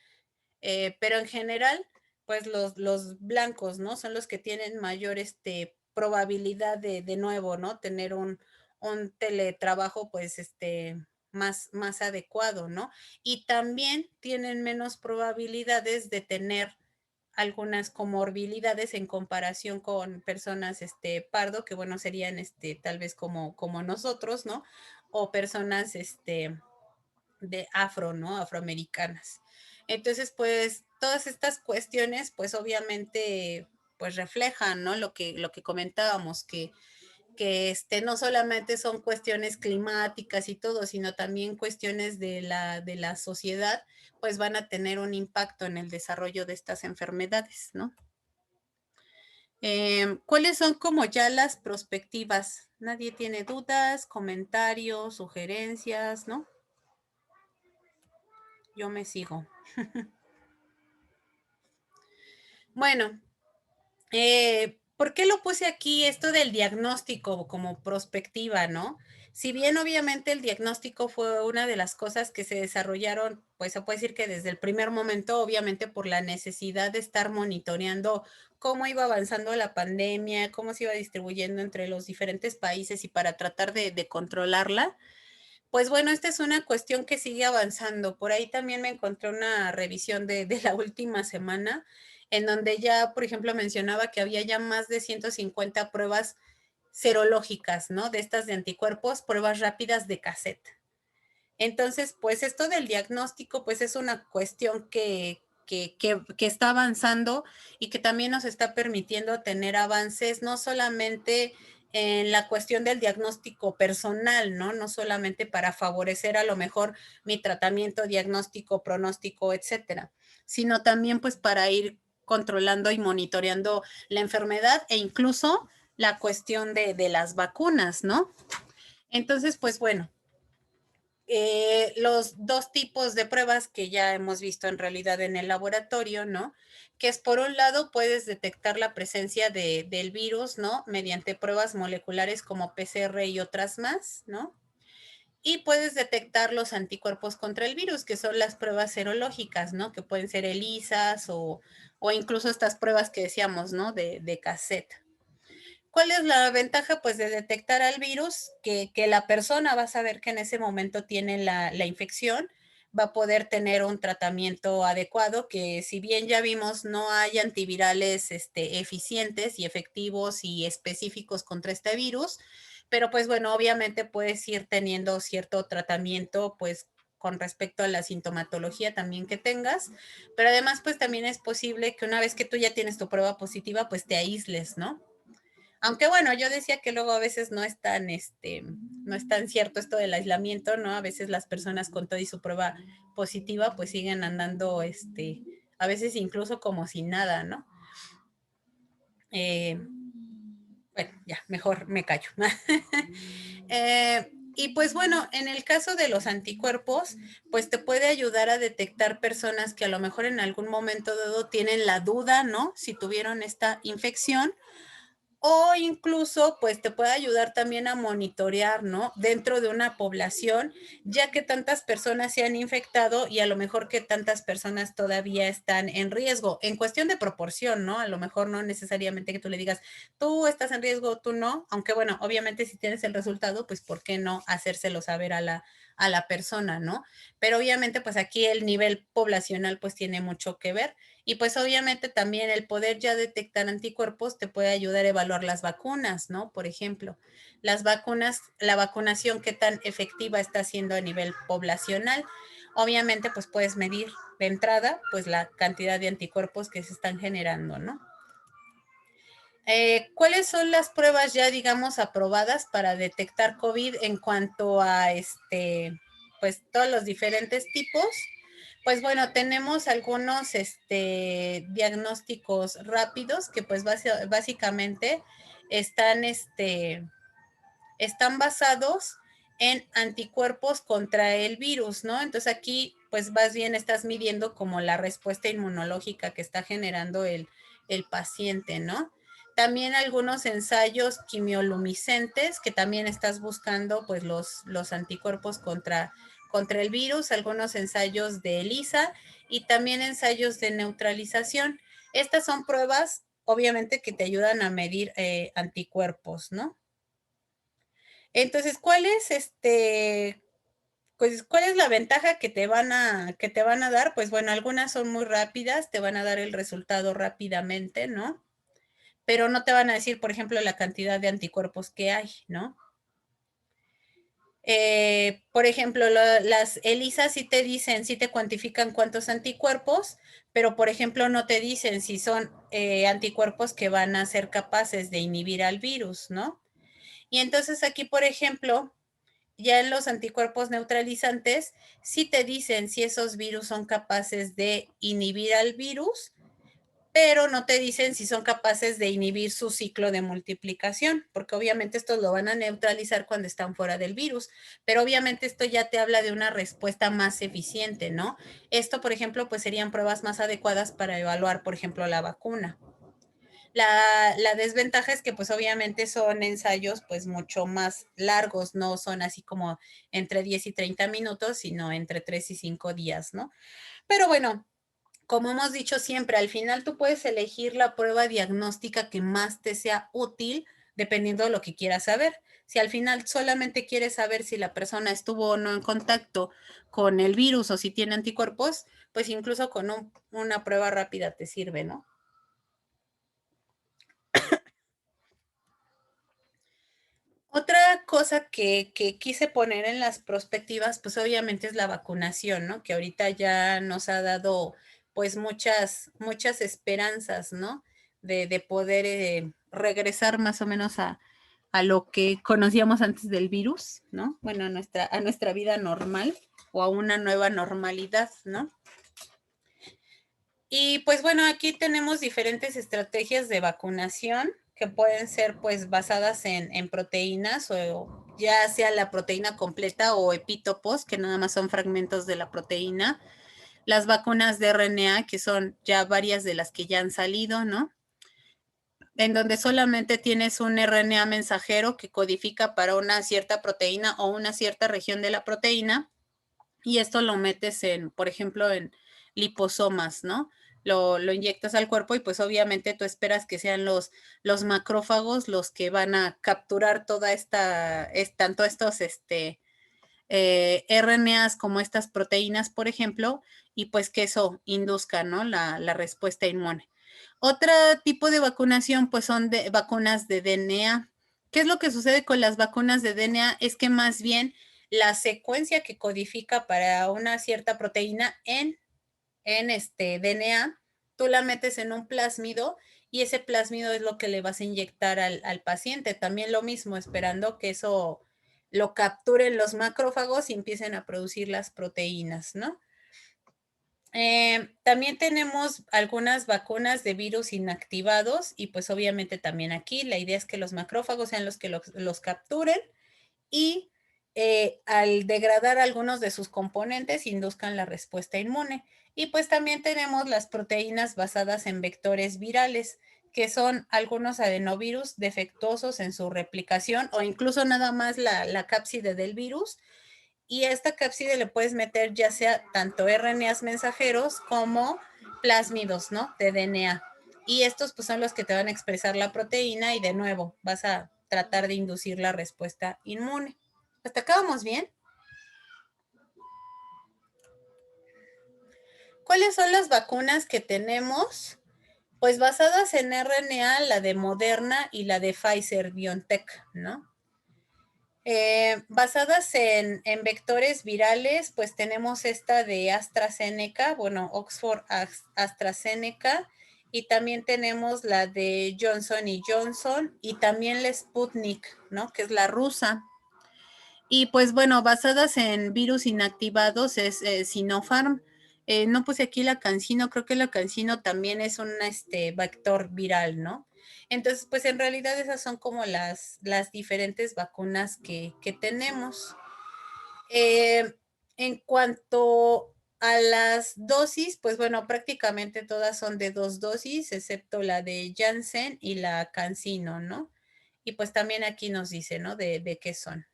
Pero en general, pues los blancos, ¿no? Son los que tienen mayor probabilidad de nuevo, ¿no? Tener un teletrabajo, pues, más adecuado, ¿no? Y también tienen menos probabilidades de tener algunas comorbilidades en comparación con personas pardo, que bueno, serían tal vez como nosotros, ¿no? O personas de afro, ¿no? Afroamericanas. Entonces, pues, todas estas cuestiones, pues, obviamente, pues, reflejan, ¿no? Lo que comentábamos, que no solamente son cuestiones climáticas y todo, sino también cuestiones de la sociedad, pues van a tener un impacto en el desarrollo de estas enfermedades, ¿no? ¿Cuáles son como ya las perspectivas? Nadie tiene dudas, comentarios, sugerencias, ¿no? Yo me sigo. Bueno, ¿por qué lo puse aquí esto del diagnóstico como prospectiva, no? Si bien obviamente el diagnóstico fue una de las cosas que se desarrollaron, pues se puede decir que desde el primer momento, obviamente por la necesidad de estar monitoreando cómo iba avanzando la pandemia, cómo se iba distribuyendo entre los diferentes países y para tratar de controlarla, pues bueno, esta es una cuestión que sigue avanzando. Por ahí también me encontré una revisión de la última semana, en donde ya, por ejemplo, mencionaba que había ya más de 150 pruebas serológicas, ¿no? De estas de anticuerpos, pruebas rápidas de cassette. Entonces, pues esto del diagnóstico, pues es una cuestión que está avanzando y que también nos está permitiendo tener avances, no solamente en la cuestión del diagnóstico personal, ¿no? No solamente para favorecer a lo mejor mi tratamiento, diagnóstico, pronóstico, etcétera, sino también pues para ir controlando y monitoreando la enfermedad e incluso la cuestión de las vacunas, ¿no? Entonces, pues bueno, los dos tipos de pruebas que ya hemos visto en realidad en el laboratorio, ¿no? Que es por un lado puedes detectar la presencia del virus, ¿no? Mediante pruebas moleculares como PCR y otras más, ¿no? Y puedes detectar los anticuerpos contra el virus, que son las pruebas serológicas, ¿no? Que pueden ser ELISAs o incluso estas pruebas que decíamos, ¿no? De cassette. ¿Cuál es la ventaja? Pues de detectar al virus, que la persona va a saber que en ese momento tiene la infección, va a poder tener un tratamiento adecuado, que si bien ya vimos no hay antivirales eficientes y efectivos y específicos contra este virus, pero pues bueno, obviamente puedes ir teniendo cierto tratamiento pues con respecto a la sintomatología también que tengas, pero además pues también es posible que una vez que tú ya tienes tu prueba positiva pues te aísles, ¿no? Aunque bueno, yo decía que luego a veces no es tan cierto esto del aislamiento, ¿no? A veces las personas con todo y su prueba positiva, pues siguen andando, a veces incluso como sin nada, ¿no? Eh, bueno, ya, mejor me callo. Y pues bueno, en el caso de los anticuerpos, pues te puede ayudar a detectar personas que a lo mejor en algún momento dado tienen la duda, ¿no? Si tuvieron esta infección, o incluso, pues te puede ayudar también a monitorear, ¿no? Dentro de una población, ya que tantas personas se han infectado y a lo mejor que tantas personas todavía están en riesgo, en cuestión de proporción, ¿no? A lo mejor no necesariamente que tú le digas, tú estás en riesgo, tú no, aunque bueno, obviamente si tienes el resultado, pues ¿por qué no hacérselo saber a la persona, ¿no? Pero obviamente, pues aquí el nivel poblacional, pues tiene mucho que ver. Y pues obviamente también el poder ya detectar anticuerpos te puede ayudar a evaluar las vacunas, ¿no? Por ejemplo, las vacunas, la vacunación, qué tan efectiva está siendo a nivel poblacional. Obviamente, pues puedes medir de entrada, pues la cantidad de anticuerpos que se están generando, ¿no? ¿Cuáles son las pruebas ya, digamos, aprobadas para detectar COVID en cuanto a pues todos los diferentes tipos? Pues bueno, tenemos algunos diagnósticos rápidos que pues básicamente están, están basados en anticuerpos contra el virus, ¿no? Entonces aquí pues más bien estás midiendo como la respuesta inmunológica que está generando el paciente, ¿no? También algunos ensayos quimioluminescentes que también estás buscando pues los anticuerpos contra el virus, algunos ensayos de ELISA y también ensayos de neutralización. Estas son pruebas obviamente que te ayudan a medir anticuerpos, ¿no? Entonces, pues, ¿cuál es la ventaja que te van a dar? Pues bueno, algunas son muy rápidas, te van a dar el resultado rápidamente, ¿no? Pero no te van a decir, por ejemplo, la cantidad de anticuerpos que hay, ¿no? Por ejemplo, las ELISA sí te dicen, sí te cuantifican cuántos anticuerpos, pero por ejemplo no te dicen si son anticuerpos que van a ser capaces de inhibir al virus, ¿no? Y entonces aquí, por ejemplo, ya en los anticuerpos neutralizantes, sí te dicen si esos virus son capaces de inhibir al virus, pero no te dicen si son capaces de inhibir su ciclo de multiplicación, porque obviamente estos lo van a neutralizar cuando están fuera del virus, pero obviamente esto ya te habla de una respuesta más eficiente, ¿no? Esto, por ejemplo, pues serían pruebas más adecuadas para evaluar, por ejemplo, la vacuna. La desventaja es que pues obviamente son ensayos pues mucho más largos, no son así como entre 10 y 30 minutos, sino entre 3 y 5 días, ¿no? Pero bueno, como hemos dicho siempre, al final tú puedes elegir la prueba diagnóstica que más te sea útil dependiendo de lo que quieras saber. Si al final solamente quieres saber si la persona estuvo o no en contacto con el virus o si tiene anticuerpos, pues incluso con una prueba rápida te sirve, ¿no? Otra cosa que quise poner en las perspectivas, pues obviamente es la vacunación, ¿no? Que ahorita ya nos ha dado pues muchas esperanzas, ¿no? De poder regresar más o menos a lo que conocíamos antes del virus, ¿no? Bueno, a nuestra vida normal o a una nueva normalidad, ¿no? Y pues bueno, aquí tenemos diferentes estrategias de vacunación que pueden ser pues basadas en proteínas o ya sea la proteína completa o epítopos, que nada más son fragmentos de la proteína. Las vacunas de RNA, que son ya varias de las que ya han salido, ¿no? En donde solamente tienes un RNA mensajero que codifica para una cierta proteína o una cierta región de la proteína y esto lo metes en, por ejemplo, en liposomas, ¿no? Lo inyectas al cuerpo y pues obviamente tú esperas que sean los macrófagos los que van a capturar toda tanto estos RNAs como estas proteínas, por ejemplo, y pues que eso induzca, ¿no? La respuesta inmune. Otro tipo de vacunación, pues son de vacunas de DNA. ¿Qué es lo que sucede con las vacunas de DNA? Es que más bien la secuencia que codifica para una cierta proteína en este DNA, tú la metes en un plásmido y ese plásmido es lo que le vas a inyectar al paciente. También lo mismo, esperando que eso lo capturen los macrófagos y empiecen a producir las proteínas, ¿no? También tenemos algunas vacunas de virus inactivados y pues obviamente también aquí la idea es que los macrófagos sean los que los capturen y al degradar algunos de sus componentes induzcan la respuesta inmune. Y pues también tenemos las proteínas basadas en vectores virales, que son algunos adenovirus defectuosos en su replicación o incluso nada más la cápside del virus. Y a esta cápside le puedes meter ya sea tanto RNAs mensajeros como plásmidos, ¿no? De DNA. Y estos pues son los que te van a expresar la proteína y de nuevo vas a tratar de inducir la respuesta inmune. ¿Hasta acá vamos bien? ¿Cuáles son las vacunas que tenemos? Pues basadas en RNA, la de Moderna y la de Pfizer BioNTech, ¿no? Basadas en vectores virales, pues tenemos esta de AstraZeneca, bueno, Oxford AstraZeneca, y también tenemos la de Johnson y Johnson, y también la Sputnik, ¿no? Que es la rusa. Y pues bueno, basadas en virus inactivados es Sinopharm. No puse aquí la CanSino, creo que la CanSino también es un vector viral, ¿no? Entonces, pues en realidad esas son como las diferentes vacunas que tenemos. Eh, en cuanto a las dosis, pues bueno, prácticamente todas son de 2 dosis, excepto la de Janssen y la CanSino, ¿no? Y pues también aquí nos dice, ¿no? De qué son.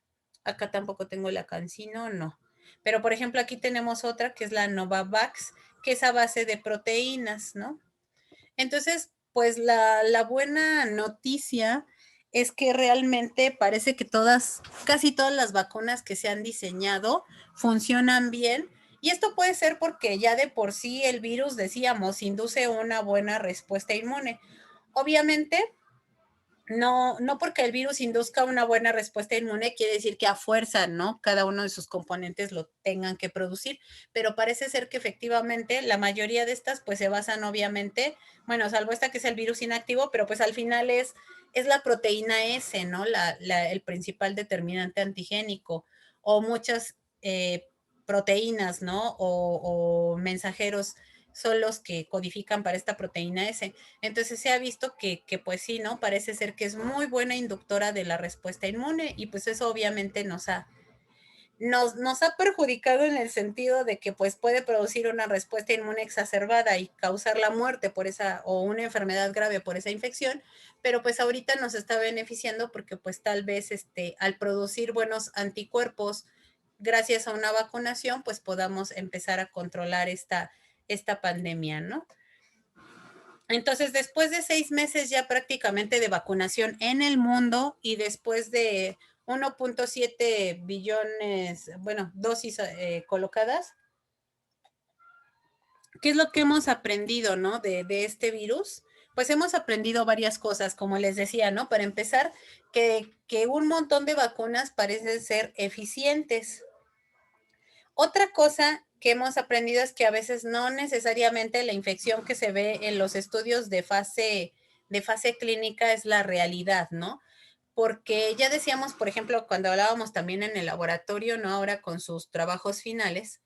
Acá tampoco tengo la CanSino, no. Pero por ejemplo, aquí tenemos otra que es la Novavax, que es a base de proteínas, ¿no? Entonces, pues la buena noticia es que realmente parece que casi todas las vacunas que se han diseñado funcionan bien. Y esto puede ser porque ya de por sí el virus, decíamos, induce una buena respuesta inmune. Obviamente, no porque el virus induzca una buena respuesta inmune quiere decir que a fuerza, ¿no? Cada uno de sus componentes lo tengan que producir, pero parece ser que efectivamente la mayoría de estas pues se basan obviamente, bueno, salvo esta que es el virus inactivo, pero pues al final es la proteína S, ¿no? El principal determinante antigénico o muchas proteínas, ¿no? O mensajeros son los que codifican para esta proteína S. Entonces se ha visto que pues sí, ¿no? Parece ser que es muy buena inductora de la respuesta inmune y pues eso obviamente nos ha perjudicado en el sentido de que pues puede producir una respuesta inmune exacerbada y causar la muerte por esa o una enfermedad grave por esa infección, pero pues ahorita nos está beneficiando porque pues tal vez al producir buenos anticuerpos gracias a una vacunación pues podamos empezar a controlar esta pandemia, ¿no? Entonces, después de 6 meses ya prácticamente de vacunación en el mundo y después de 1.7 billones, bueno, dosis colocadas, ¿qué es lo que hemos aprendido, no? De este virus. Pues hemos aprendido varias cosas, como les decía, ¿no? Para empezar, que un montón de vacunas parecen ser eficientes. Otra cosa que hemos aprendido es que a veces no necesariamente la infección que se ve en los estudios de fase clínica es la realidad, ¿no? Porque ya decíamos, por ejemplo, cuando hablábamos también en el laboratorio, ¿no? Ahora con sus trabajos finales,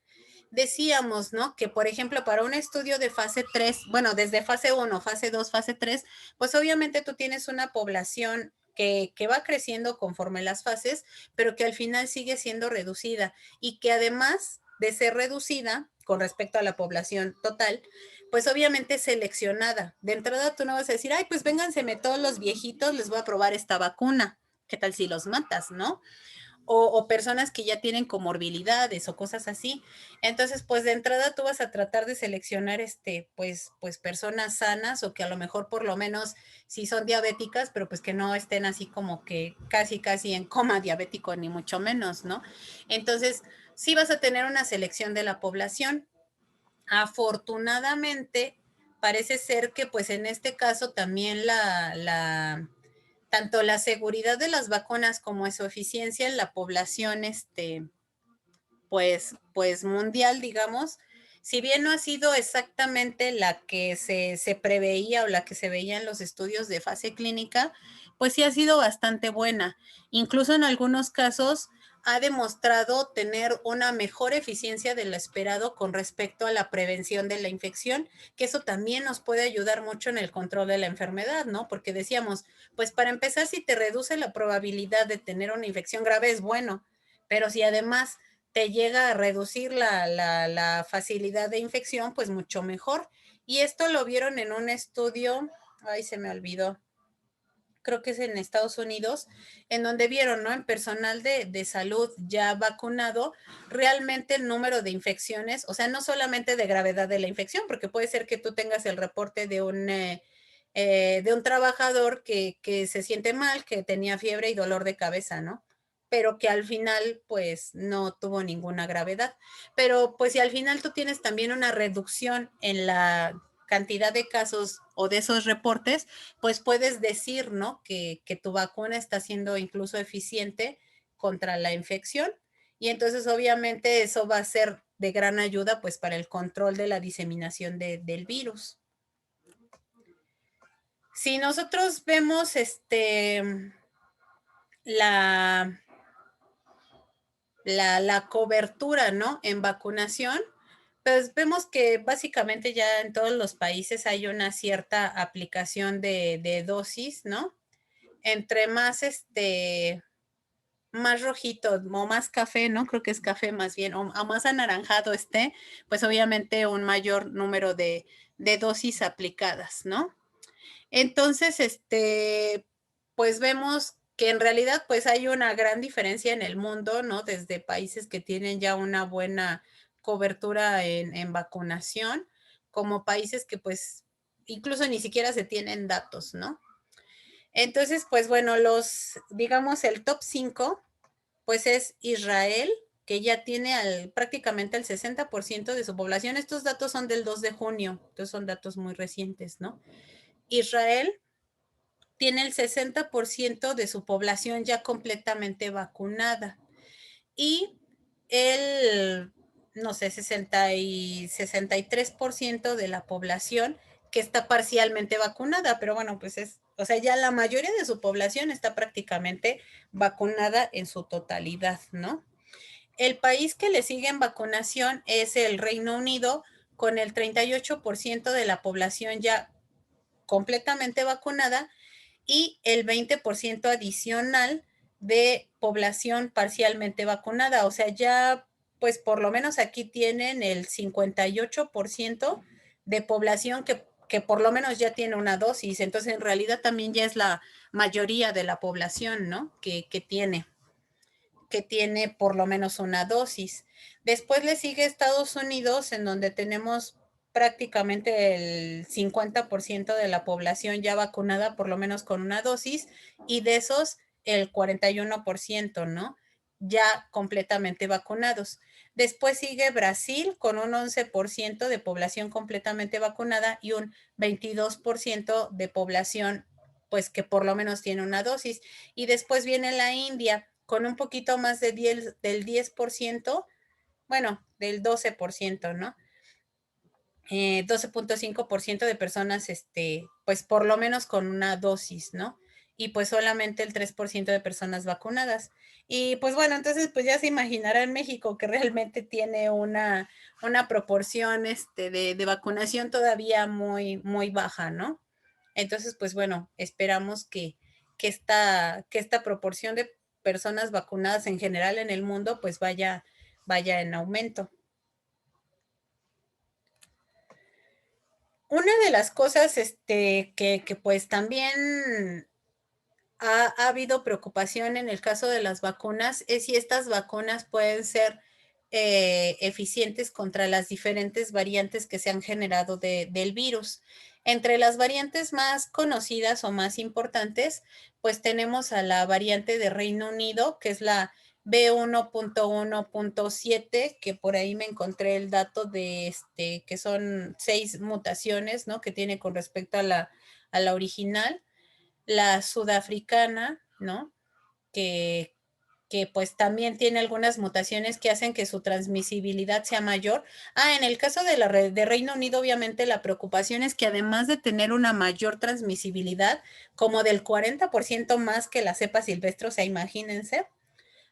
decíamos, ¿no? Que, por ejemplo, para un estudio de fase 3, bueno, desde fase 1, fase 2, fase 3, pues obviamente tú tienes una población que va creciendo conforme las fases, pero que al final sigue siendo reducida y que además de ser reducida con respecto a la población total, pues obviamente seleccionada. De entrada tú no vas a decir, ay, pues vénganseme todos los viejitos, les voy a probar esta vacuna. ¿Qué tal si los matas, no? O personas que ya tienen comorbilidades o cosas así. Entonces, pues de entrada tú vas a tratar de seleccionar pues personas sanas o que a lo mejor por lo menos sí son diabéticas, pero pues que no estén así como que casi en coma diabético ni mucho menos, ¿no? Entonces, sí vas a tener una selección de la población. Afortunadamente, parece ser que pues en este caso también tanto la seguridad de las vacunas como su eficiencia en la población, pues mundial, digamos, si bien no ha sido exactamente la que se preveía o la que se veía en los estudios de fase clínica, pues sí ha sido bastante buena. Incluso en algunos casos ha demostrado tener una mejor eficiencia de lo esperado con respecto a la prevención de la infección, que eso también nos puede ayudar mucho en el control de la enfermedad, ¿no? Porque decíamos, pues para empezar, si te reduce la probabilidad de tener una infección grave es bueno, Pero si además te llega a reducir la facilidad de infección, pues mucho mejor. Y esto lo vieron en un estudio, ay, se me olvidó, creo que es en Estados Unidos, en donde vieron, ¿no? En personal de salud ya vacunado, realmente el número de infecciones, o sea, no solamente de gravedad de la infección, porque puede ser que tú tengas el reporte de un trabajador que se siente mal, que tenía fiebre y dolor de cabeza, ¿no? Pero que al final, pues, no tuvo ninguna gravedad. Pero, pues, si al final tú tienes también una reducción en la cantidad de casos o de esos reportes, pues puedes decir, ¿no? Que tu vacuna está siendo incluso eficiente contra la infección. Y entonces, obviamente, eso va a ser de gran ayuda, pues, para el control de la diseminación del virus. Si nosotros vemos la, la cobertura, ¿no? En vacunación, pues vemos que básicamente ya en todos los países hay una cierta aplicación de dosis, ¿no? Entre más más rojito o más café, ¿no? Creo que es café más bien, o más anaranjado pues obviamente un mayor número de dosis aplicadas, ¿no? Entonces, pues vemos que en realidad pues hay una gran diferencia en el mundo, ¿no? Desde países que tienen ya una buena cobertura en vacunación, como países que pues incluso ni siquiera se tienen datos, ¿no? Entonces, pues bueno, digamos, el top 5, pues es Israel, que ya tiene prácticamente el 60% de su población. Estos datos son del 2 de junio, entonces son datos muy recientes, ¿no? Israel tiene el 60% de su población ya completamente vacunada y el, no sé, 63% de la población que está parcialmente vacunada, pero bueno, pues o sea, ya la mayoría de su población está prácticamente vacunada en su totalidad, ¿no? El país que le sigue en vacunación es el Reino Unido, con el 38% de la población ya completamente vacunada y el 20% adicional de población parcialmente vacunada. O sea, ya, pues por lo menos aquí tienen el 58% de población que por lo menos ya tiene una dosis. Entonces, en realidad también ya es la mayoría de la población, ¿no? Que tiene por lo menos una dosis. Después le sigue Estados Unidos, en donde tenemos prácticamente el 50% de la población ya vacunada por lo menos con una dosis y de esos el 41%, ¿no? Ya completamente vacunados. Después sigue Brasil con un 11% de población completamente vacunada y un 22% de población pues que por lo menos tiene una dosis. Y después viene la India con un poquito más del 10%, bueno, del 12%, ¿no? 12.5% de personas, pues por lo menos con una dosis, ¿no? Y pues solamente el 3% de personas vacunadas. Y pues bueno, entonces pues ya se imaginará en México que realmente tiene una proporción de vacunación todavía muy, muy baja, ¿no? Entonces, pues bueno, esperamos que esta proporción de personas vacunadas en general en el mundo pues vaya en aumento. Una de las cosas que pues también ha habido preocupación en el caso de las vacunas es si estas vacunas pueden ser eficientes contra las diferentes variantes que se han generado del virus. Entre las variantes más conocidas o más importantes, pues tenemos a la variante de Reino Unido, que es la B1.1.7, que por ahí me encontré el dato de que son 6 mutaciones, ¿no? Que tiene con respecto a la original. La sudafricana, ¿no? Que, que pues también tiene algunas mutaciones que hacen que su transmisibilidad sea mayor. En el caso de Reino Unido, obviamente la preocupación es que además de tener una mayor transmisibilidad, como del 40% más que la cepa silvestre, o sea, imagínense,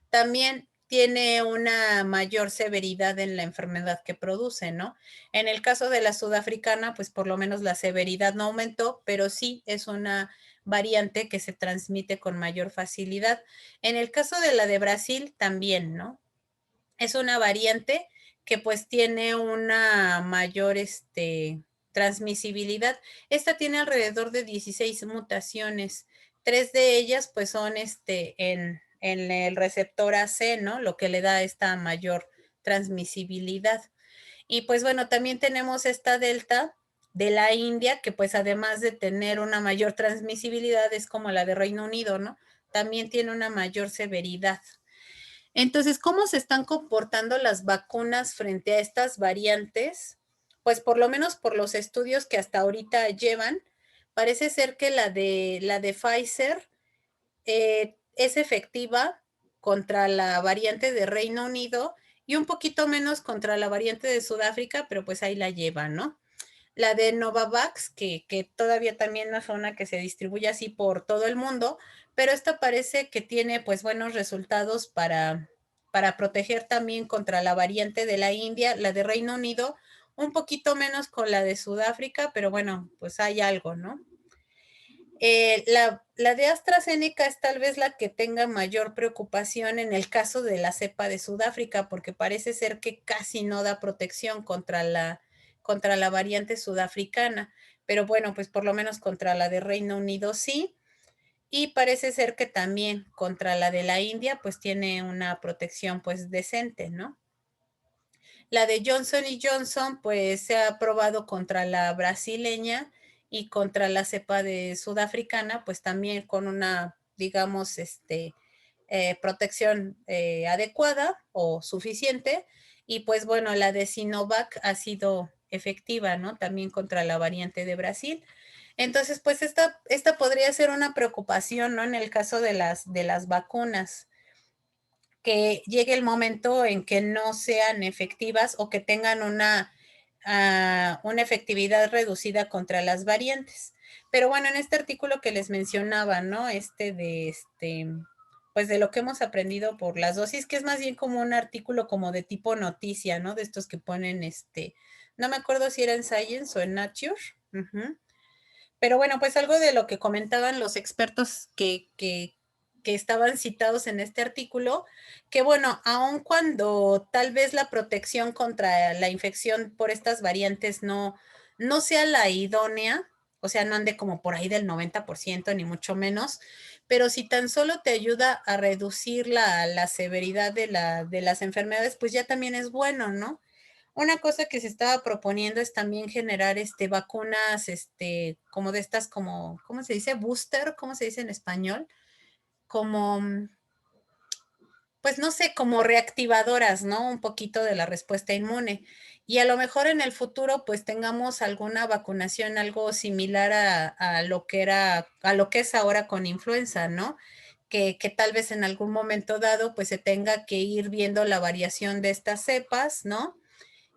también tiene una mayor severidad en la enfermedad que produce, ¿no? En el caso de la sudafricana, pues por lo menos la severidad no aumentó, pero sí es una variante que se transmite con mayor facilidad. En el caso de la de Brasil también, ¿no? Es una variante que pues tiene una mayor transmisibilidad. Esta tiene alrededor de 16 mutaciones. 3 de ellas pues son en el receptor AC, ¿no? Lo que le da esta mayor transmisibilidad. Y pues bueno, también tenemos esta delta de la India, que pues además de tener una mayor transmisibilidad, es como la de Reino Unido, ¿no? También tiene una mayor severidad. Entonces, ¿cómo se están comportando las vacunas frente a estas variantes? Pues por lo menos por los estudios que hasta ahorita llevan, parece ser que la de Pfizer es efectiva contra la variante de Reino Unido y un poquito menos contra la variante de Sudáfrica, pero pues ahí la llevan, ¿no? La de Novavax, que todavía también no es una que se distribuye así por todo el mundo, pero esta parece que tiene pues buenos resultados para proteger también contra la variante de la India, la de Reino Unido, un poquito menos con la de Sudáfrica, pero bueno, pues hay algo, ¿no? La de AstraZeneca es tal vez la que tenga mayor preocupación en el caso de la cepa de Sudáfrica, porque parece ser que casi no da protección contra la variante sudafricana. Pero bueno, pues por lo menos contra la de Reino Unido sí. Y parece ser que también contra la de la India, pues tiene una protección pues decente, ¿no? La de Johnson y Johnson, pues se ha probado contra la brasileña y contra la cepa de sudafricana, pues también con una, digamos, protección adecuada o suficiente. Y pues bueno, la de Sinovac ha sido efectiva, ¿no? También contra la variante de Brasil. Entonces, pues esta podría ser una preocupación, ¿no? En el caso de las vacunas, que llegue el momento en que no sean efectivas o que tengan una efectividad reducida contra las variantes. Pero bueno, en este artículo que les mencionaba, ¿no? Pues de lo que hemos aprendido por las dosis, que es más bien como un artículo como de tipo noticia, ¿no? De estos que ponen, no me acuerdo si era en Science o en Nature. Ujú. Pero bueno, pues algo de lo que comentaban los expertos que estaban citados en este artículo, que bueno, aun cuando tal vez la protección contra la infección por estas variantes no sea la idónea, o sea, no ande como por ahí del 90%, ni mucho menos, pero si tan solo te ayuda a reducir la severidad de las enfermedades, pues ya también es bueno, ¿no? Una cosa que se estaba proponiendo es también generar vacunas, como de estas, como, ¿cómo se dice? Booster, ¿cómo se dice en español? Como, pues no sé, como reactivadoras, ¿no? Un poquito de la respuesta inmune. Y a lo mejor en el futuro, pues tengamos alguna vacunación, algo similar a lo que era, a lo que es ahora con influenza, ¿no? Que tal vez en algún momento dado, pues se tenga que ir viendo la variación de estas cepas, ¿no?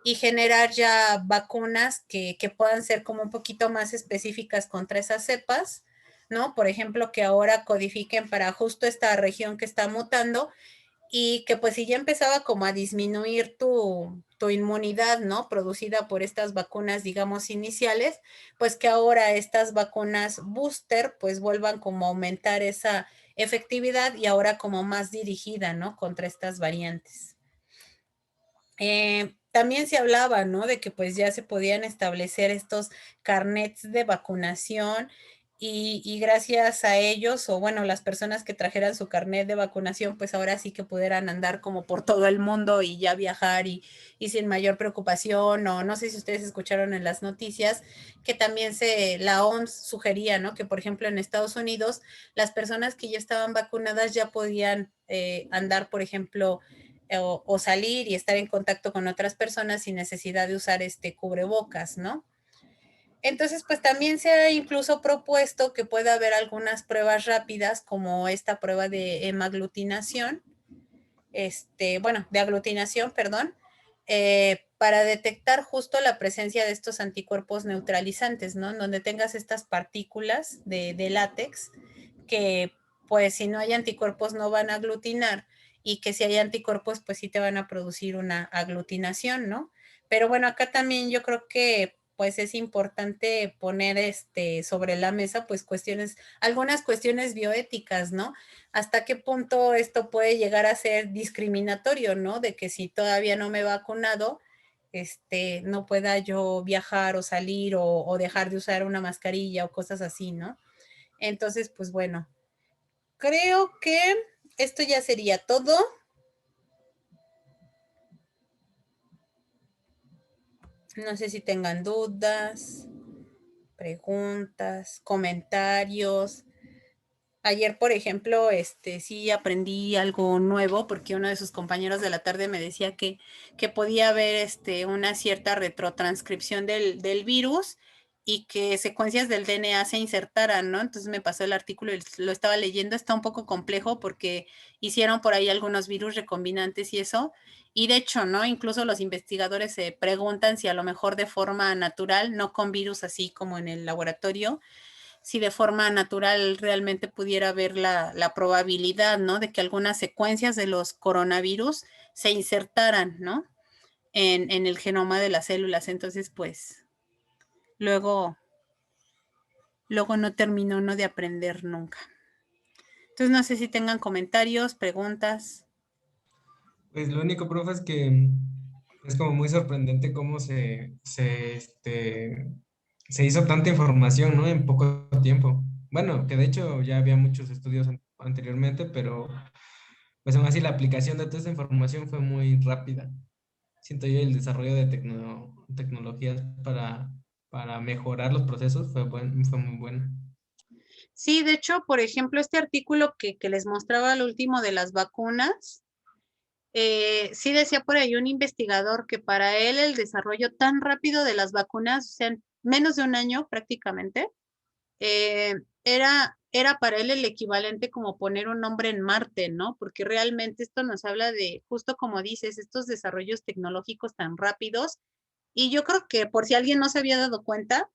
Y generar ya vacunas que puedan ser como un poquito más específicas contra esas cepas, ¿no? Por ejemplo, que ahora codifiquen para justo esta región que está mutando y que pues si ya empezaba como a disminuir tu inmunidad, ¿no? Producida por estas vacunas, digamos, iniciales, pues que ahora estas vacunas booster pues vuelvan como a aumentar esa efectividad y ahora como más dirigida, ¿no? Contra estas variantes. También se hablaba, ¿no? De que pues ya se podían establecer estos carnets de vacunación y gracias a ellos, o bueno, las personas que trajeran su carnet de vacunación, pues ahora sí que pudieran andar como por todo el mundo y ya viajar y sin mayor preocupación, o no sé si ustedes escucharon en las noticias que también la OMS sugería, ¿no? Que por ejemplo en Estados Unidos las personas que ya estaban vacunadas ya podían andar, por ejemplo, o salir y estar en contacto con otras personas sin necesidad de usar este cubrebocas, ¿no? Entonces, pues también se ha incluso propuesto que pueda haber algunas pruebas rápidas, como esta prueba de hemaglutinación, bueno, de aglutinación, perdón, para detectar justo la presencia de estos anticuerpos neutralizantes, ¿no? En donde tengas estas partículas de látex que, pues, si no hay anticuerpos no van a aglutinar y que si hay anticuerpos, pues sí te van a producir una aglutinación, ¿no? Pero bueno, acá también yo creo que pues es importante poner sobre la mesa pues algunas cuestiones bioéticas, ¿no? ¿Hasta qué punto esto puede llegar a ser discriminatorio, ¿no? De que si todavía no me he vacunado, no pueda yo viajar o salir o dejar de usar una mascarilla o cosas así, ¿no? Entonces, pues bueno, creo que esto ya sería todo. No sé si tengan dudas, preguntas, comentarios. Ayer, por ejemplo, sí aprendí algo nuevo porque uno de sus compañeros de la tarde me decía que podía haber una cierta retrotranscripción del virus y que secuencias del DNA se insertaran, ¿no? Entonces me pasó el artículo y lo estaba leyendo. Está un poco complejo porque hicieron por ahí algunos virus recombinantes y eso. Y de hecho, ¿no? Incluso los investigadores se preguntan si a lo mejor de forma natural, no con virus así como en el laboratorio, si de forma natural realmente pudiera haber la probabilidad, ¿no? De que algunas secuencias de los coronavirus se insertaran, ¿no? En el genoma de las células. Entonces, pues, luego no terminó uno de aprender nunca. Entonces, no sé si tengan comentarios, preguntas. Pues lo único, profe, es que es como muy sorprendente cómo se hizo tanta información, ¿no? En poco tiempo. Bueno, que de hecho ya había muchos estudios anteriormente, pero pues aún así la aplicación de toda esa información fue muy rápida. Siento yo el desarrollo de tecnologías para mejorar los procesos fue muy bueno. Sí, de hecho, por ejemplo, este artículo que les mostraba al último de las vacunas, sí decía por ahí un investigador que para él el desarrollo tan rápido de las vacunas, o sea, en menos de un año prácticamente, eh, era para él el equivalente como poner un nombre en Marte, ¿no? Porque realmente esto nos habla de, justo como dices, estos desarrollos tecnológicos tan rápidos. Y yo creo que por si alguien no se había dado cuenta,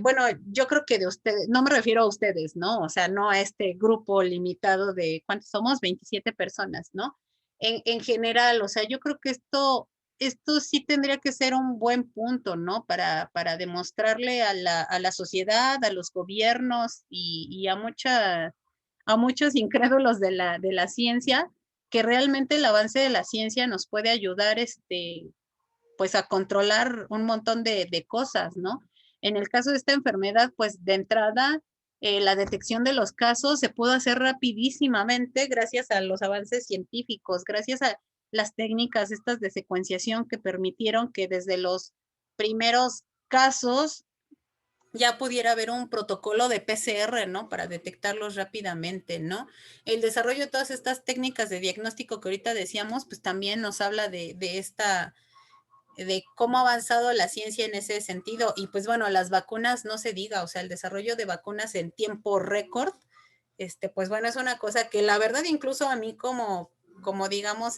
bueno, yo creo que de ustedes, no me refiero a ustedes, ¿no? O sea, no a este grupo limitado de, ¿cuántos somos? 27 personas, ¿no? En general, o sea, yo creo que esto sí tendría que ser un buen punto, ¿no? Para demostrarle a la sociedad, a los gobiernos y a muchos incrédulos de la ciencia, que realmente el avance de la ciencia nos puede ayudar, pues a controlar un montón de cosas, ¿no? En el caso de esta enfermedad, pues de entrada, la detección de los casos se pudo hacer rapidísimamente gracias a los avances científicos, gracias a las técnicas estas de secuenciación que permitieron que desde los primeros casos ya pudiera haber un protocolo de PCR, ¿no? Para detectarlos rápidamente, ¿no? El desarrollo de todas estas técnicas de diagnóstico que ahorita decíamos, pues también nos habla de cómo ha avanzado la ciencia en ese sentido. Y pues bueno, las vacunas no se diga, o sea, el desarrollo de vacunas en tiempo récord, pues bueno, es una cosa que la verdad incluso a mí como digamos,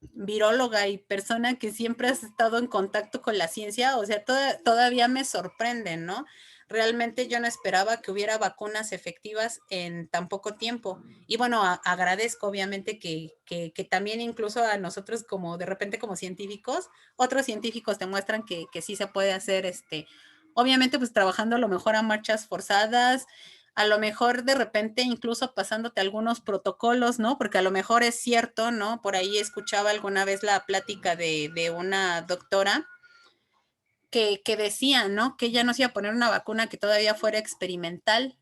viróloga y persona que siempre has estado en contacto con la ciencia, o sea, todavía me sorprende, ¿no? Realmente yo no esperaba que hubiera vacunas efectivas en tan poco tiempo. Y bueno, agradezco obviamente que también incluso a nosotros como de repente como científicos, otros científicos demuestran que sí se puede hacer, obviamente pues trabajando a lo mejor a marchas forzadas, a lo mejor de repente incluso pasándote algunos protocolos, ¿no? Porque a lo mejor es cierto, ¿no? Por ahí escuchaba alguna vez la plática de una doctora que decía, ¿no? Que ella no se iba a poner una vacuna que todavía fuera experimental.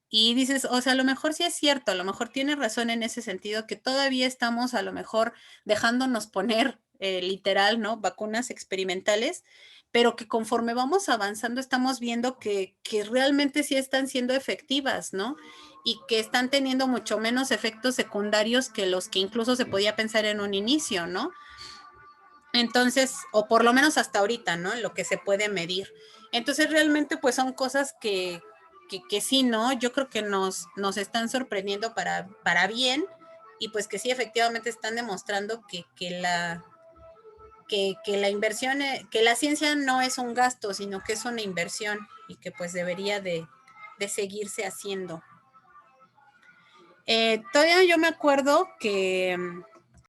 Y dices, o sea, a lo mejor sí es cierto, a lo mejor tiene razón en ese sentido, que todavía estamos a lo mejor dejándonos poner literal, ¿no? Vacunas experimentales, pero que conforme vamos avanzando estamos viendo que realmente sí están siendo efectivas, ¿no? Y que están teniendo mucho menos efectos secundarios que los que incluso se podía pensar en un inicio, ¿no? Entonces, o por lo menos hasta ahorita, ¿no? Lo que se puede medir. Entonces, realmente, pues son cosas que sí, ¿no? Yo creo que nos están sorprendiendo para bien y pues que sí, efectivamente están demostrando que la inversión, que la ciencia no es un gasto, sino que es una inversión y que pues debería de seguirse haciendo. Todavía yo me acuerdo que